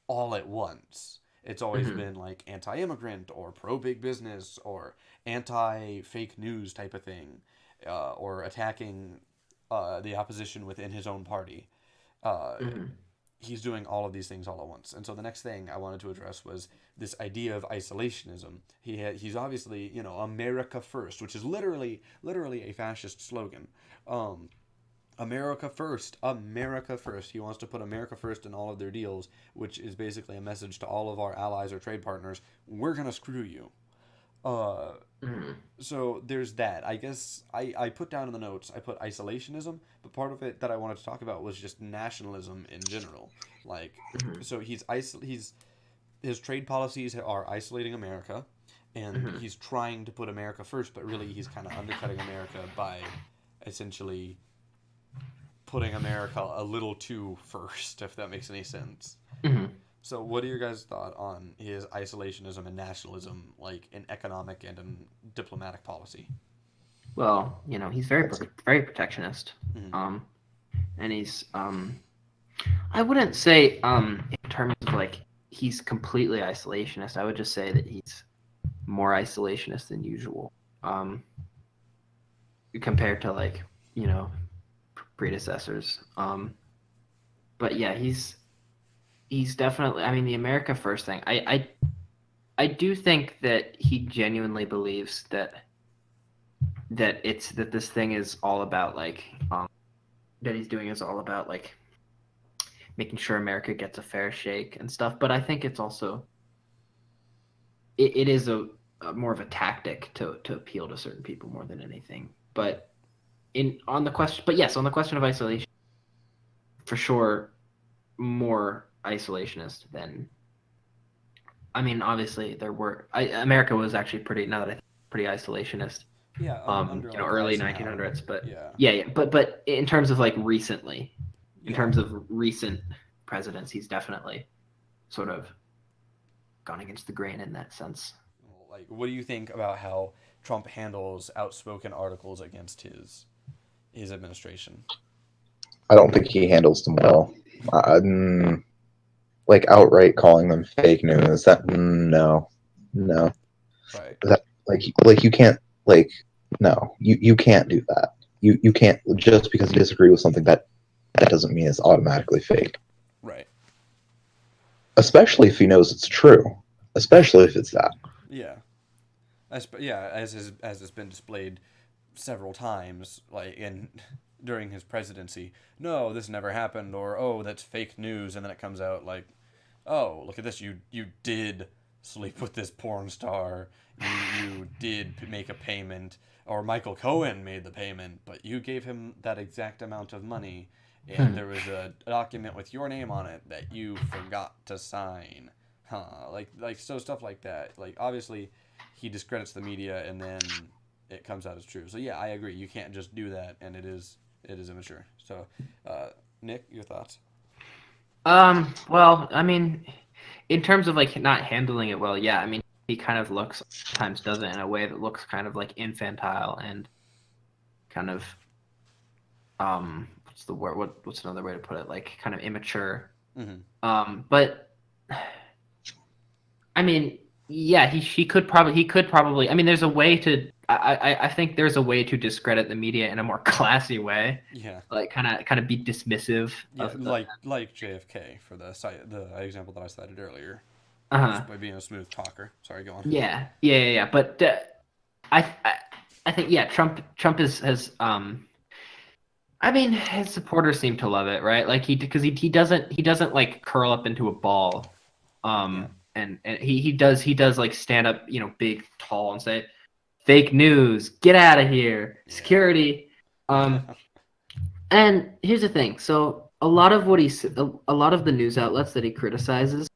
all at once. It's always Hmm. been like anti-immigrant or pro-big business or anti-fake news type of thing, or attacking the opposition within his own party. Uh, Hmm. he's doing all of these things all at once. And so the next thing I wanted to address was this idea of isolationism. He's obviously, America first, which is literally a fascist slogan. Um, America first, America first. He wants to put America first in all of their deals, which is basically a message to all of our allies or trade partners. We're gonna screw you. Uh, Hmm. so there's that. I guess I put down in the notes, I put isolationism, but part of it that I wanted to talk about was just nationalism in general. Like, Hmm. so he's his trade policies are isolating America, and Hmm. he's trying to put America first, but really he's kind of undercutting America by essentially putting America a little too first, if that makes any sense. Hmm. So, what are your guys' thought on his isolationism and nationalism, like in economic and in diplomatic policy? Well, he's very That's very protectionist. Mm-hmm. Um, and he's I wouldn't say in terms of like he's completely isolationist. I would just say that he's more isolationist than usual. Um, compared to like you know predecessors. But yeah, he's definitely. I mean, the America First thing. I do think that he genuinely believes that this thing is all about like that he's doing is all about like making sure America gets a fair shake and stuff. But I think it's also it is a more of a tactic to appeal to certain people more than anything. But on the question of isolation, for sure, more isolationist than. I mean, obviously America was actually pretty. Now that I think, pretty isolationist. Yeah, under like Early Eisenhower. 1900s, but Yeah, yeah. But in terms of like recently, in yeah. terms of recent presidents, he's definitely sort of gone against the grain in that sense. Well, like, what do you think about how Trump handles outspoken articles against his administration? I don't think he handles them well. Like outright calling them fake news. No, no. Right. That like you can't like no. You can't do that. You can't just because you disagree with something that doesn't mean it's automatically fake. Right. Especially if he knows it's true. Especially if it's that. Yeah. Yeah, as has been displayed several times, like in during his presidency. No, this never happened, or oh, that's fake news, and then it comes out like, oh, look at this, you did sleep with this porn star, you did make a payment, or Michael Cohen made the payment, but you gave him that exact amount of money, and Hmm. there was a document with your name on it that you forgot to sign. Huh? Like so stuff like that. Like obviously, he discredits the media, and then it comes out as true. So yeah, I agree. You can't just do that, and it is immature. So, Nick, your thoughts? Well, I mean, in terms of like not handling it well, yeah. I mean, he kind of looks sometimes does it in a way that looks kind of like infantile and kind of what's the word? What's another way to put it? Like kind of immature. Mm-hmm. But I mean, yeah, he could probably. I mean, there's a way to. I think there's a way to discredit the media in a more classy way, Yeah, like kind of be dismissive yeah, of. like JFK for the example that I cited earlier, just Uh-huh. by being a smooth talker. Sorry, go on. Yeah. But I I think yeah, Trump has I mean, his supporters seem to love it, right? Like because he doesn't like curl up into a ball, Yeah, and he does like stand up, big, tall, and say, "Fake news, get out of here, yeah, security." And here's the thing. So a lot of a lot of the news outlets that he criticizes,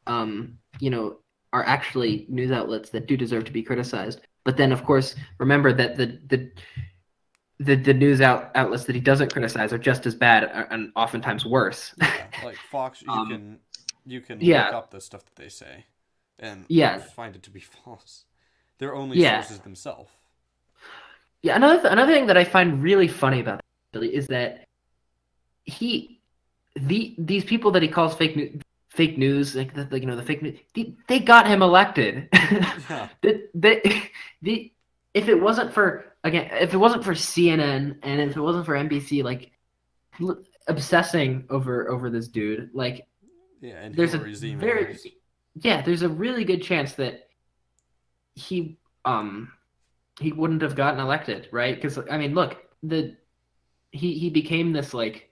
you know, are actually news outlets that do deserve to be criticized. But then, of course, remember that the news outlets that he doesn't criticize are just as bad and oftentimes worse. Yeah, like Fox, you can yeah. look up the stuff that they say, and Yeah. find it to be false. They're only Yeah. sources themselves. Yeah, another thing that I find really funny about that is that these people that he calls fake news, like the fake news, they got him elected. Yeah. If it wasn't for CNN and if it wasn't for NBC, like obsessing over this dude, like Yeah, and there's Hillary's a emails. there's a really good chance that he wouldn't have gotten elected, right? Because I mean, look, he became this like.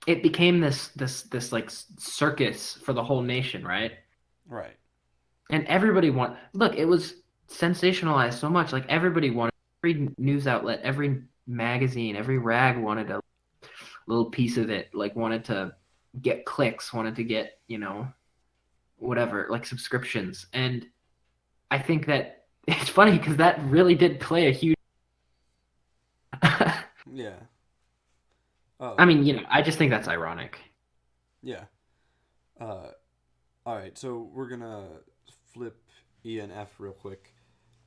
It became this like circus for the whole nation, right? Right. And everybody look, it was sensationalized so much. Like everybody wanted, every news outlet, every magazine, every rag wanted a little piece of it, like wanted to get clicks, wanted to get, whatever, like subscriptions. And I think that it's funny because that really did play a huge Yeah. I mean, I just think that's ironic. Yeah. All right, so we're gonna flip E and F real quick.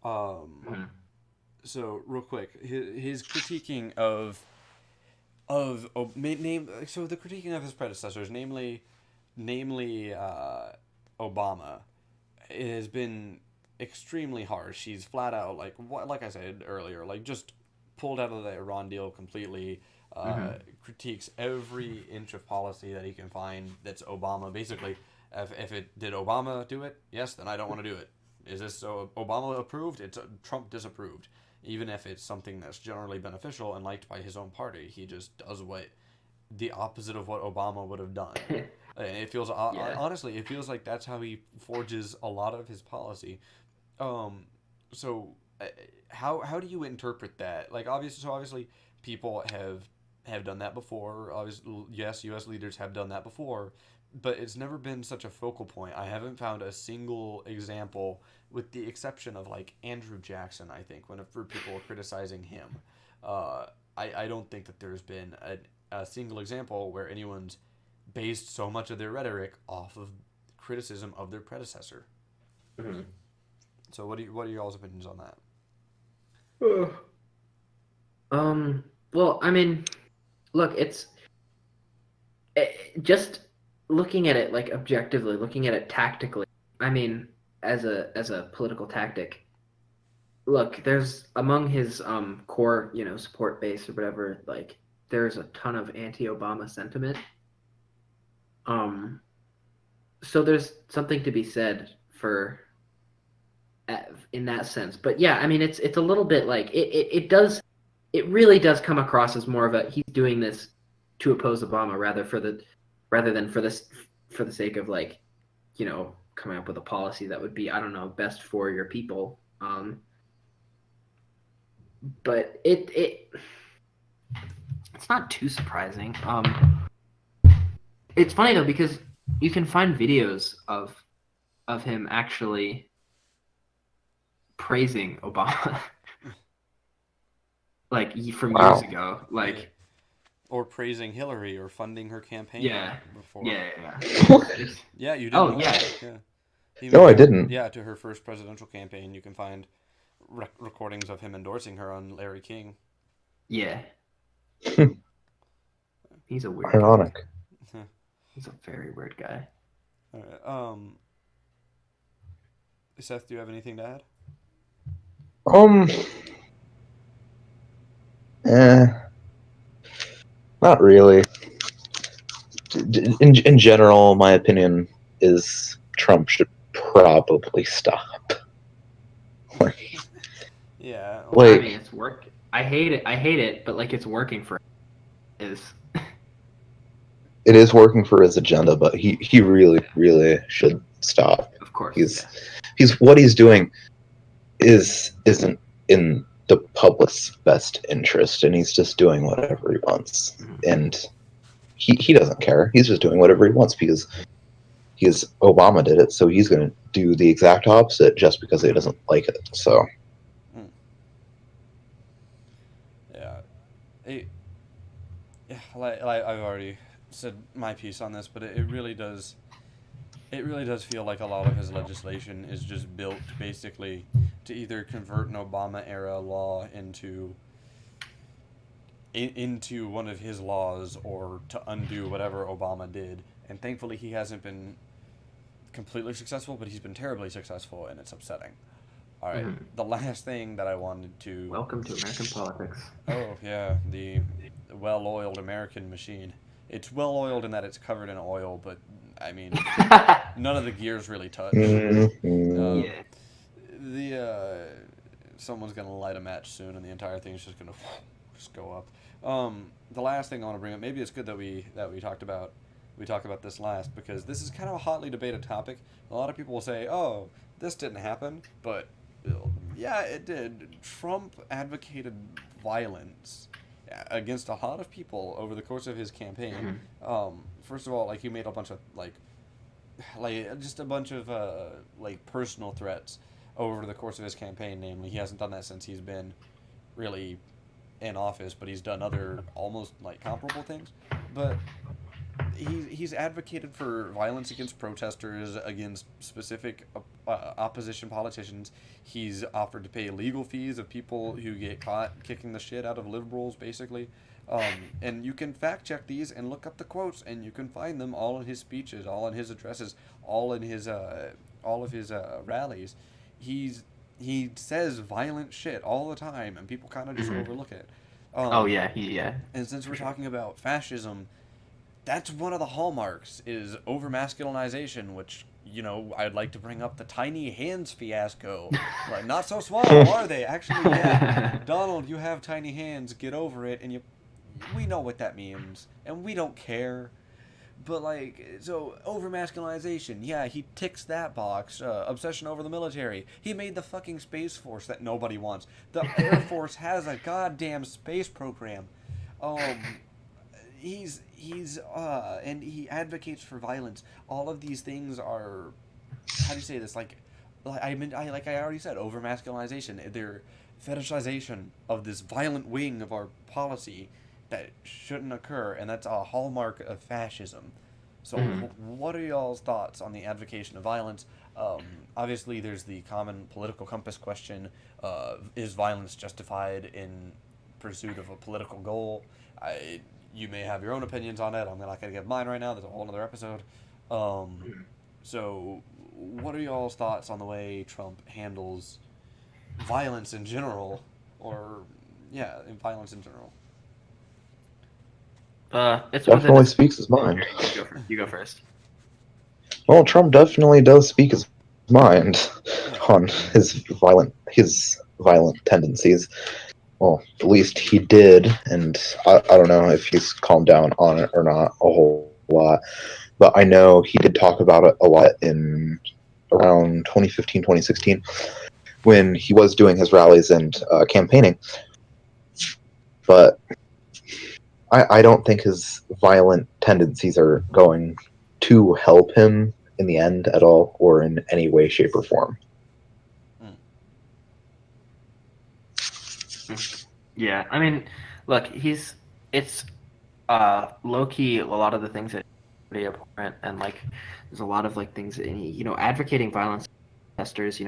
So real quick, his critiquing of the critiquing of his predecessors, namely Obama, has been extremely harsh. He's flat out like I said earlier, like just pulled out of the Iran deal completely. Critiques every inch of policy that he can find that's Obama. Basically, if it did Obama do it, yes, then I don't want to do it. Is this so Obama approved? It's Trump disapproved. Even if it's something that's generally beneficial and liked by his own party, he just does the opposite of what Obama would have done. And it feels honestly, it feels like that's how he forges a lot of his policy. So how do you interpret that? Like obviously people have done that before. Obviously, yes, U.S. leaders have done that before, but it's never been such a focal point. I haven't found a single example, with the exception of like Andrew Jackson. I think whenever people are criticizing him, I don't think that there's been a single example where anyone's based so much of their rhetoric off of criticism of their predecessor. Mm-hmm. So what are y'all's opinions on that? Well, I mean, look, it's just looking at it like objectively, looking at it tactically. I mean, as a political tactic. Look, there's among his core, support base or whatever, like there's a ton of anti-Obama sentiment. So there's something to be said for in that sense. But yeah, I mean, it's a little bit like it really does come across as more of a he's doing this to oppose Obama rather than for the sake of like, coming up with a policy that would be, I don't know, best for your people. But it's not too surprising. It's funny though because you can find videos of him actually praising Obama. Like from years ago, like or praising Hillary or funding her campaign. Before. Yeah. Yeah, you didn't. Oh, know yeah. That? Yeah. No, I didn't. Yeah, to her first presidential campaign, you can find recordings of him endorsing her on Larry King. Yeah. He's a weird. Ironic. Guy. He's a very weird guy. All right. Seth, do you have anything to add? Not really. In general, my opinion is Trump should probably stop. Yeah. Well, I mean, it's work. I hate it, but like it's working for his. It is working for his agenda, but he really should stop. Of course. He's what he's doing isn't in the public's best interest, and he's just doing whatever he wants. And he doesn't care. He's just doing whatever he wants because Obama did it, so he's going to do the exact opposite just because he doesn't like it. So, yeah, like I've already said my piece on this, but it really does. It really does feel like a lot of his legislation is just built basically to either convert an Obama era law into one of his laws or to undo whatever Obama did. And thankfully, he hasn't been completely successful, but he's been terribly successful, and it's upsetting. All right, the last thing that I wanted to... Welcome to American politics. Oh, yeah, the well-oiled American machine. It's well-oiled in that it's covered in oil, but, I mean, none of the gears really touch. Yeah. Someone's going to light a match soon, and the entire thing's just going to just go up. The last thing I want to bring up, maybe it's good that we talked about this last, because this is kind of a hotly debated topic. A lot of people will say, oh, this didn't happen, but yeah, it did. Trump advocated violence against a lot of people over the course of his campaign. First of all, like, he made a bunch of just a bunch of personal threats over the course of his campaign. Namely, he hasn't done that since he's been really in office, but he's done other almost like comparable things. But he's advocated for violence against protesters, against specific opposition politicians. He's offered to pay legal fees of people who get caught kicking the shit out of liberals, basically. And you can fact check these and look up the quotes, and you can find them all in his speeches, all in his addresses, all in his all of his rallies. He says violent shit all the time, and people kind of just overlook it. Yeah. And since we're talking about fascism, that's one of the hallmarks is over-masculinization, which, I'd like to bring up the tiny hands fiasco. Like, not so small, are they? Actually, yeah. Donald, you have tiny hands, get over it, and we know what that means, and we don't care. But, so, over-masculinization, yeah, he ticks that box. Obsession over the military. He made the fucking Space Force that nobody wants. The Air Force has a goddamn space program. And he advocates for violence. All of these things are, how do you say this? Like I already said, over-masculinization. They're fetishization of this violent wing of our policy that shouldn't occur, and that's a hallmark of fascism. So what are y'all's thoughts on the advocation of violence? Obviously, there's the common political compass question, is violence justified in pursuit of a political goal? You may have your own opinions on it. I'm not going to give mine right now. There's a whole other episode. So what are y'all's thoughts on the way Trump handles violence in general, violence in general? It's definitely speaks his mind. You go first. Well, Trump definitely does speak his mind on his violent tendencies. Well, at least he did, and I don't know if he's calmed down on it or not a whole lot. But I know he did talk about it a lot in around 2015, 2016, when he was doing his rallies and campaigning. But I don't think his violent tendencies are going to help him in the end at all, or in any way, shape, or form. Yeah, I mean, look, it's low-key a lot of the things that are pretty abhorrent, and there's a lot of things, advocating violence protesters,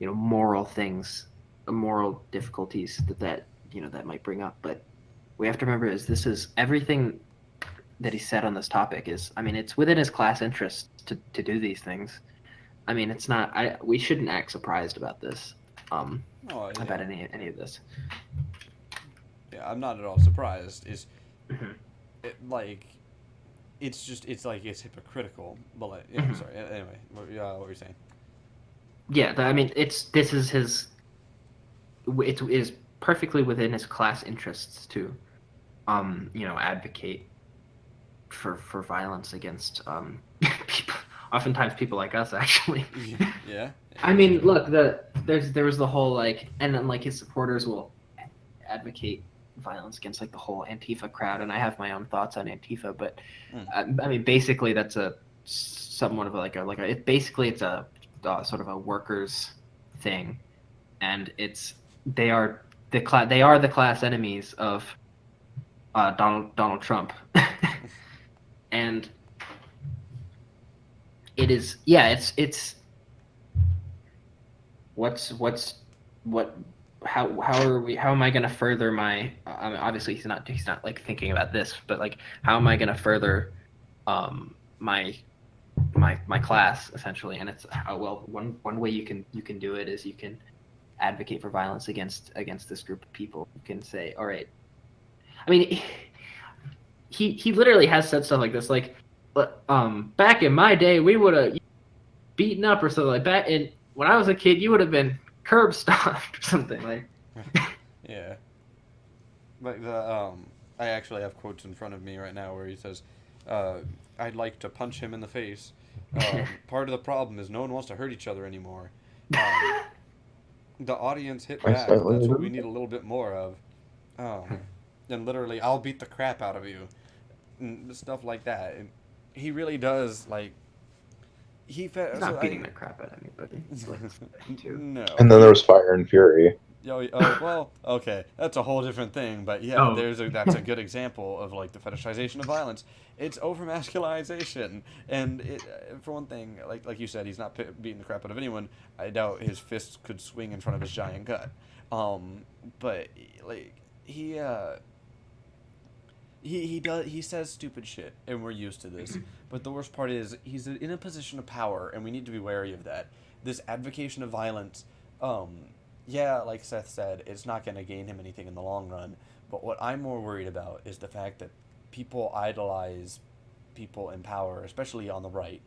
moral things, moral difficulties that might bring up. But we have to remember this is everything that he said on this topic is, it's within his class interest to do these things. It's not, we shouldn't act surprised about this. About any of this. Yeah, I'm not at all surprised. It's it's hypocritical. But sorry. Anyway, what were you saying? Yeah, this is his. It is perfectly within his class interests to, advocate for violence against people, oftentimes people like us actually. Yeah. I mean, look, there was the whole like, and then like his supporters will advocate violence against like the whole Antifa crowd, and I have my own thoughts on Antifa, but I mean, basically that's a somewhat of like a it's a sort of a workers thing, and they are the class enemies of Donald Trump, and it is it's how am I going to further my I mean, obviously he's not like thinking about this, but like how am I going to further my class essentially? And it's one way you can do it is you can advocate for violence against this group of people. You can say, all right, I mean, he literally has said stuff like this, like back in my day we would have beaten up or something, like back in when I was a kid you would have been curb stomped or something like. Yeah. Like I actually have quotes in front of me right now where he says, "I'd like to punch him in the face. Part of the problem is no one wants to hurt each other anymore. The audience hit back. That's what we need a little bit more of. And literally, I'll beat the crap out of you, and stuff like that. And he really does like." He's not beating the crap out of anybody. No. And then there was Fire and Fury. Oh, well, okay, that's a whole different thing, but yeah, that's a good example of like the fetishization of violence. It's over-masculinization, and for one thing, like you said, he's not beating the crap out of anyone. I doubt his fists could swing in front of his giant gut. But like he says stupid shit, and we're used to this. But the worst part is he's in a position of power, and we need to be wary of that. This advocation of violence, yeah, like Seth said, it's not going to gain him anything in the long run. But what I'm more worried about is the fact that people idolize people in power, especially on the right.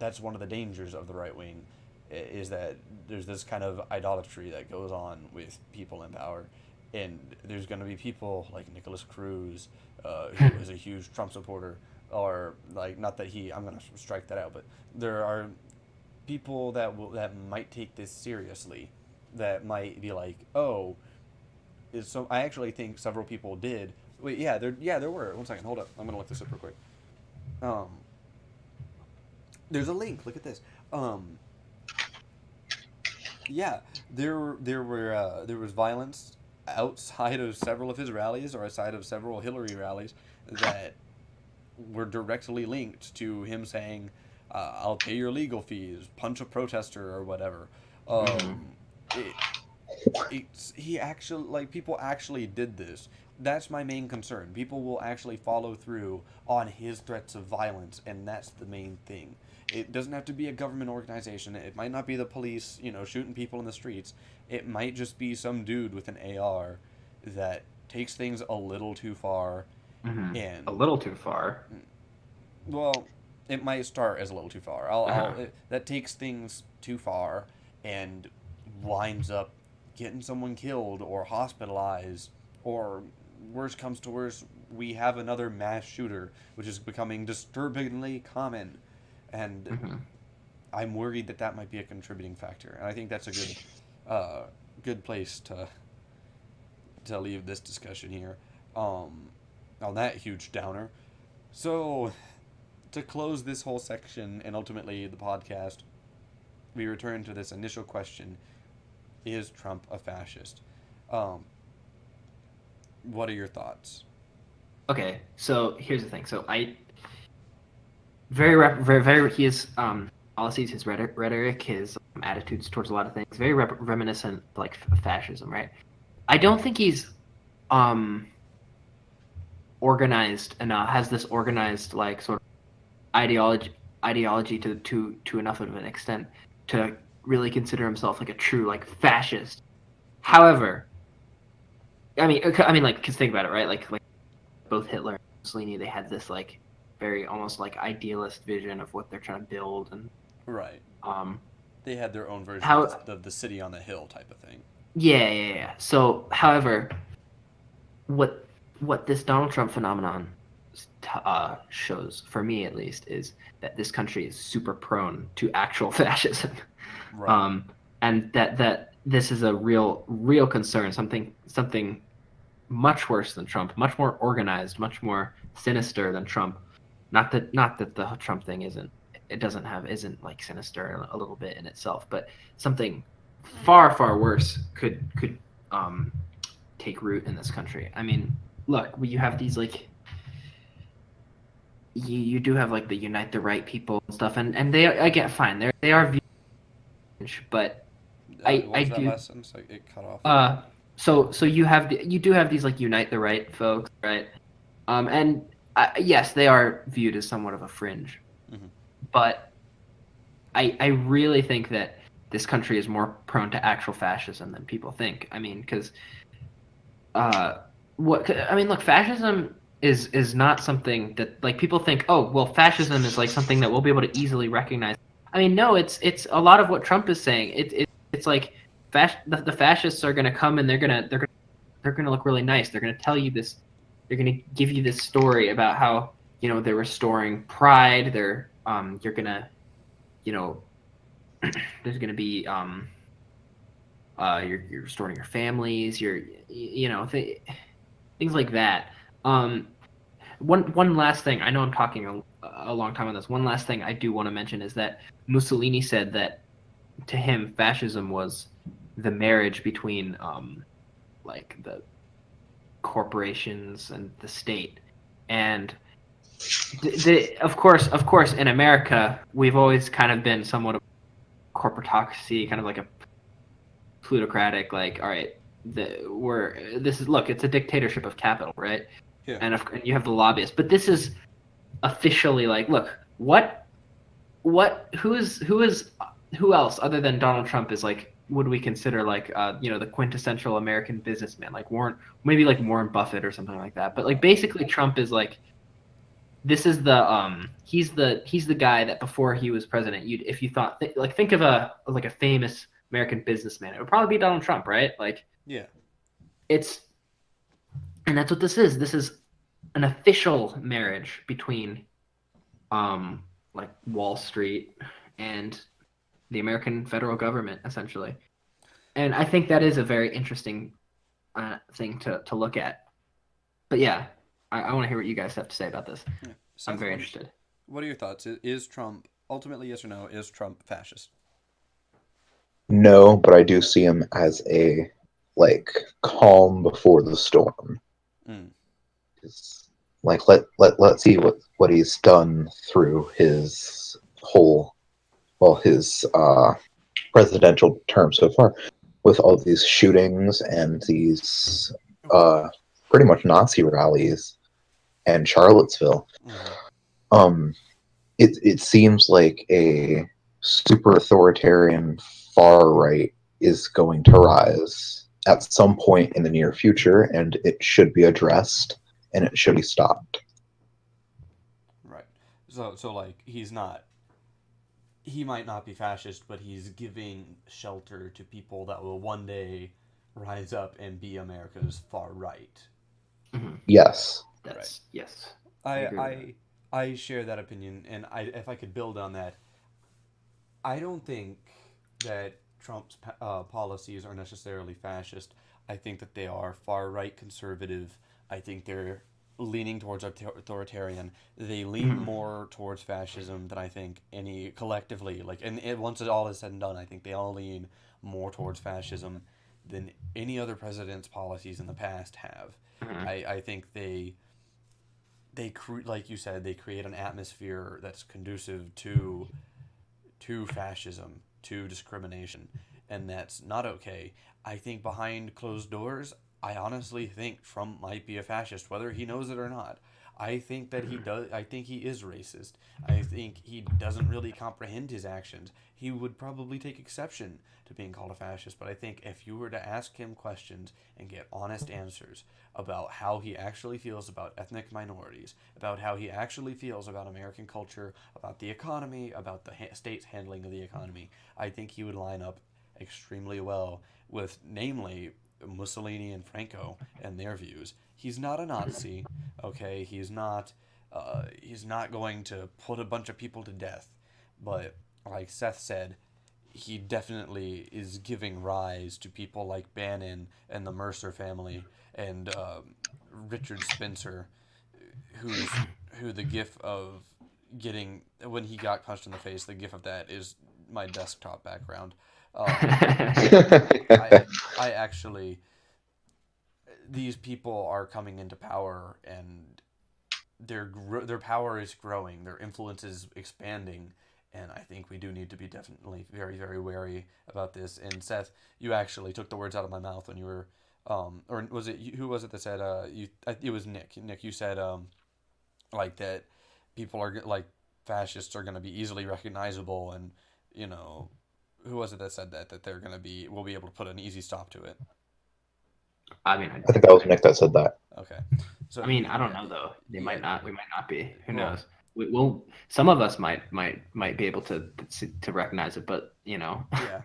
That's one of the dangers of the right wing, is that there's this kind of idolatry that goes on with people in power. And there's going to be people like Nicholas Cruz, who is a huge Trump supporter, or like, not that I'm going to strike that out, but there are people that might take this seriously, that might be like, oh, so I actually think several people did. Wait, there were. 1 second, hold up. I'm going to look this up real quick. There's a link. Look at this. Yeah, there was violence outside of several of his rallies, or outside of several Hillary rallies, that were directly linked to him saying, I'll pay your legal fees, punch a protester, or whatever. He actually, like, people actually did this. That's my main concern. People will actually follow through on his threats of violence, and that's the main thing. It doesn't have to be a government organization. It might not be the police, shooting people in the streets. It might just be some dude with an AR that takes things a little too far. And a little too far. Well, it might start as a little too far. That takes things too far and winds up getting someone killed or hospitalized, or worse comes to worse, we have another mass shooter, which is becoming disturbingly common. And I'm worried that might be a contributing factor. And I think that's a good place to leave this discussion here on that huge downer. So, to close this whole section and ultimately the podcast, we return to this initial question: is Trump a fascist? What are your thoughts? Okay, so here's the thing. So very his policies, his rhetoric, his attitudes towards a lot of things, very reminiscent like fascism, right? I don't think he's organized enough, has this organized like sort of ideology to enough of an extent to really consider himself like a true like fascist. However, I mean, like, because think about it, right? Like both Hitler and Mussolini, they had this like very almost like idealist vision of what they're trying to build, and right. They had their own version of the city on the hill type of thing. Yeah. So, however, what this Donald Trump phenomenon shows, for me at least, is that this country is super prone to actual fascism, Right. and that this is a real concern, something much worse than Trump, much more organized, much more sinister than Trump. Not that the Trump thing isn't like sinister a little bit in itself, but something far worse could um, take root in this country. I mean, look, you have these like you do have like the Unite the Right people and stuff, and I get fine. They are viewed, but What I was that do last sentence? Like, it cut off. so you do have these like Unite the Right folks, right? And yes, they are viewed as somewhat of a fringe, Hmm. but I really think that this country is more prone to actual fascism than people think. I mean, because look, fascism is not something that like people think. Oh, well, fascism is like something that we'll be able to easily recognize. I mean, no, it's a lot of what Trump is saying. It's like the fascists are going to come and they're gonna look really nice. They're gonna tell you this. They're gonna give you this story about how they're restoring pride. You're gonna you know there's gonna be you're restoring your families. Things like that. Um, one last thing. I know I'm talking a long time on this. One last thing I do want to mention is that Mussolini said that to him fascism was the marriage between like the corporations and the state. And of course, in America, we've always kind of been somewhat of a corporatocracy, kind of like a plutocratic, like, all right, it's a dictatorship of capital, right? Yeah. And you have the lobbyists, but this is officially like, look, who else other than Donald Trump is like, would we consider like the quintessential American businessman, like Warren Buffett or something like that. But like basically Trump is like, this is he's the guy that before he was president, if you think of a famous American businessman, it would probably be Donald Trump, right? Like Yeah. and that's what this is. This is an official marriage between like Wall Street and the American federal government, essentially. And I think that is a very interesting thing to look at. But yeah, I want to hear what you guys have to say about this. Yeah. I'm Seth, very interested. what are your thoughts? Is Trump ultimately, yes or no? Is Trump fascist? No, but I do see him as a like calm before the storm. Mm. It's like let's see what he's done through his his presidential term so far, with all these shootings and these pretty much Nazi rallies and Charlottesville. Mm-hmm. It seems like a super authoritarian far right is going to rise at some point in the near future, and it should be addressed and it should be stopped. Right. So like he might not be fascist, but he's giving shelter to people that will one day rise up and be America's far right. Mm-hmm. Yes. Yes. I share that opinion, and if I could build on that, I don't think that Trump's policies are necessarily fascist. I think that they are far right conservative. I think they're leaning towards authoritarian. They lean more towards fascism than I think any collectively. Like, and once it all is said and done, I think they all lean more towards fascism than any other president's policies in the past have. Mm-hmm. I think like you said, they create an atmosphere that's conducive to fascism, to discrimination, and that's not okay. I think behind closed doors, I honestly think Trump might be a fascist, whether he knows it or not. I think that he does. I think he is racist. I think he doesn't really comprehend his actions. He would probably take exception to being called a fascist, but I think if you were to ask him questions and get honest answers about how he actually feels about ethnic minorities, about how he actually feels about American culture, about the economy, about the state's handling of the economy, I think he would line up extremely well with, namely, Mussolini and Franco and their views. He's not a Nazi, okay? He's not He's not going to put a bunch of people to death, but like Seth said, he definitely is giving rise to people like Bannon and the Mercer family and Richard Spencer, who the gif of getting when he got punched in the face, the gif of that is my desktop background. I actually, these people are coming into power, and their power is growing, their influence is expanding, and I think we do need to be definitely very, very wary about this. And Seth, you actually took the words out of my mouth when you were, or was it who was it that said it was Nick. Nick, you said like that people are like fascists are going to be easily recognizable, and you know, who was it that said that they're going to be we'll be able to put an easy stop to it. I mean, I think that was Nick that said that. Okay, so I mean, I don't know though. They yeah. might not. We might not be. Who Well, knows? We'll. Some of us might be able to recognize it, but you know. yeah.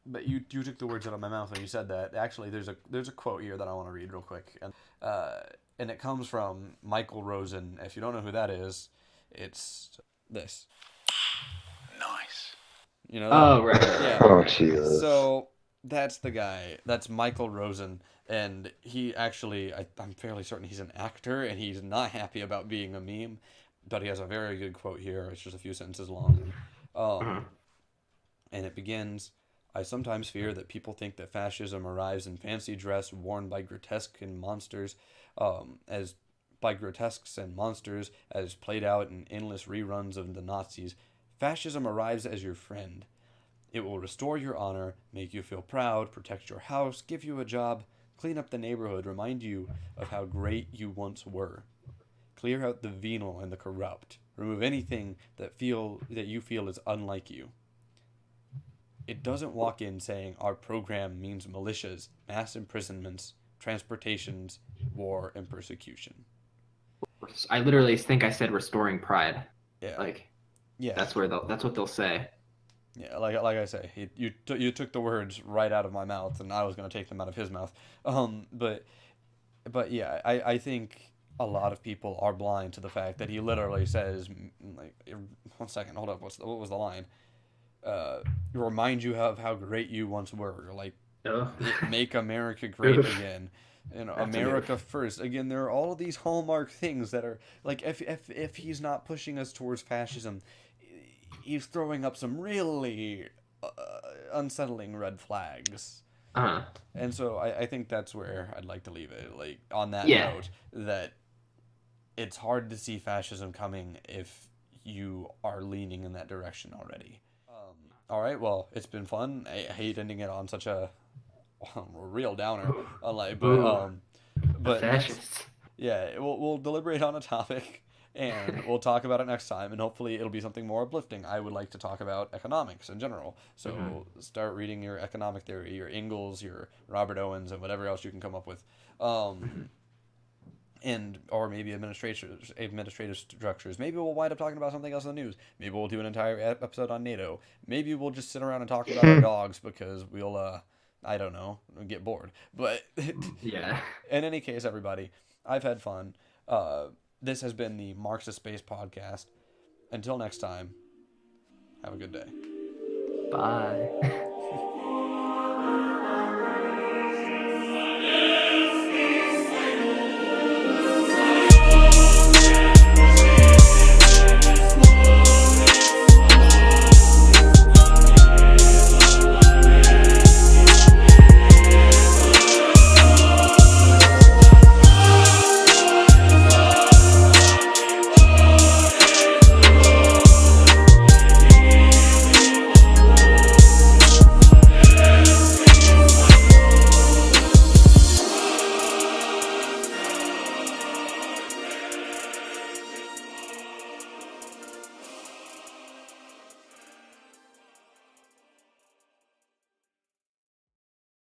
But you took the words out of my mouth when you said that. Actually, there's a quote here that I want to read real quick, and it comes from Michael Rosen. If you don't know who that is, it's this. Nice. You know? Oh right. Yeah. Oh Jesus. So that's the guy. That's Michael Rosen, and he actually, I'm fairly certain he's an actor, and he's not happy about being a meme, but he has a very good quote here. It's just a few sentences long. And it begins, I sometimes fear that people think that fascism arrives in fancy dress worn by grotesques and monsters, as by grotesques and monsters as played out in endless reruns of the Nazis. Fascism arrives as your friend. It will restore your honor, make you feel proud, protect your house, give you a job, clean up the neighborhood, remind you of how great you once were. Clear out the venal and the corrupt. Remove anything that you feel is unlike you. It doesn't walk in saying our program means militias, mass imprisonments, transportations, war, and persecution. I literally think I said restoring pride. Yeah. Like, yeah. that's what they'll say. Yeah, like I say, you took the words right out of my mouth, and I was gonna take them out of his mouth. But yeah, I think a lot of people are blind to the fact that he literally says, like, 1 second, hold up, what was the line? Remind you of how great you once were, like, make America great again. You know, America first. Again, there are all of these hallmark things that are like, if he's not pushing us towards fascism, he's throwing up some really unsettling red flags. And so I think that's where I'd like to leave it. Like, on that note, that it's hard to see fascism coming if you are leaning in that direction already. All right, well, it's been fun. I hate ending it on such a real downer. But fascists. Yeah, we'll deliberate on a topic, and we'll talk about it next time, and hopefully it'll be something more uplifting. I would like to talk about economics in general, so start reading your economic theory, your Ingalls, your Robert Owens, and whatever else you can come up with. Or maybe administrative structures. Maybe we'll wind up talking about something else in the news. Maybe we'll do an entire episode on NATO. Maybe we'll just sit around and talk about our dogs because we'll, I don't know, get bored. But yeah. In any case, everybody, I've had fun. This has been the Marxist Space Podcast. Until next time, have a good day. Bye.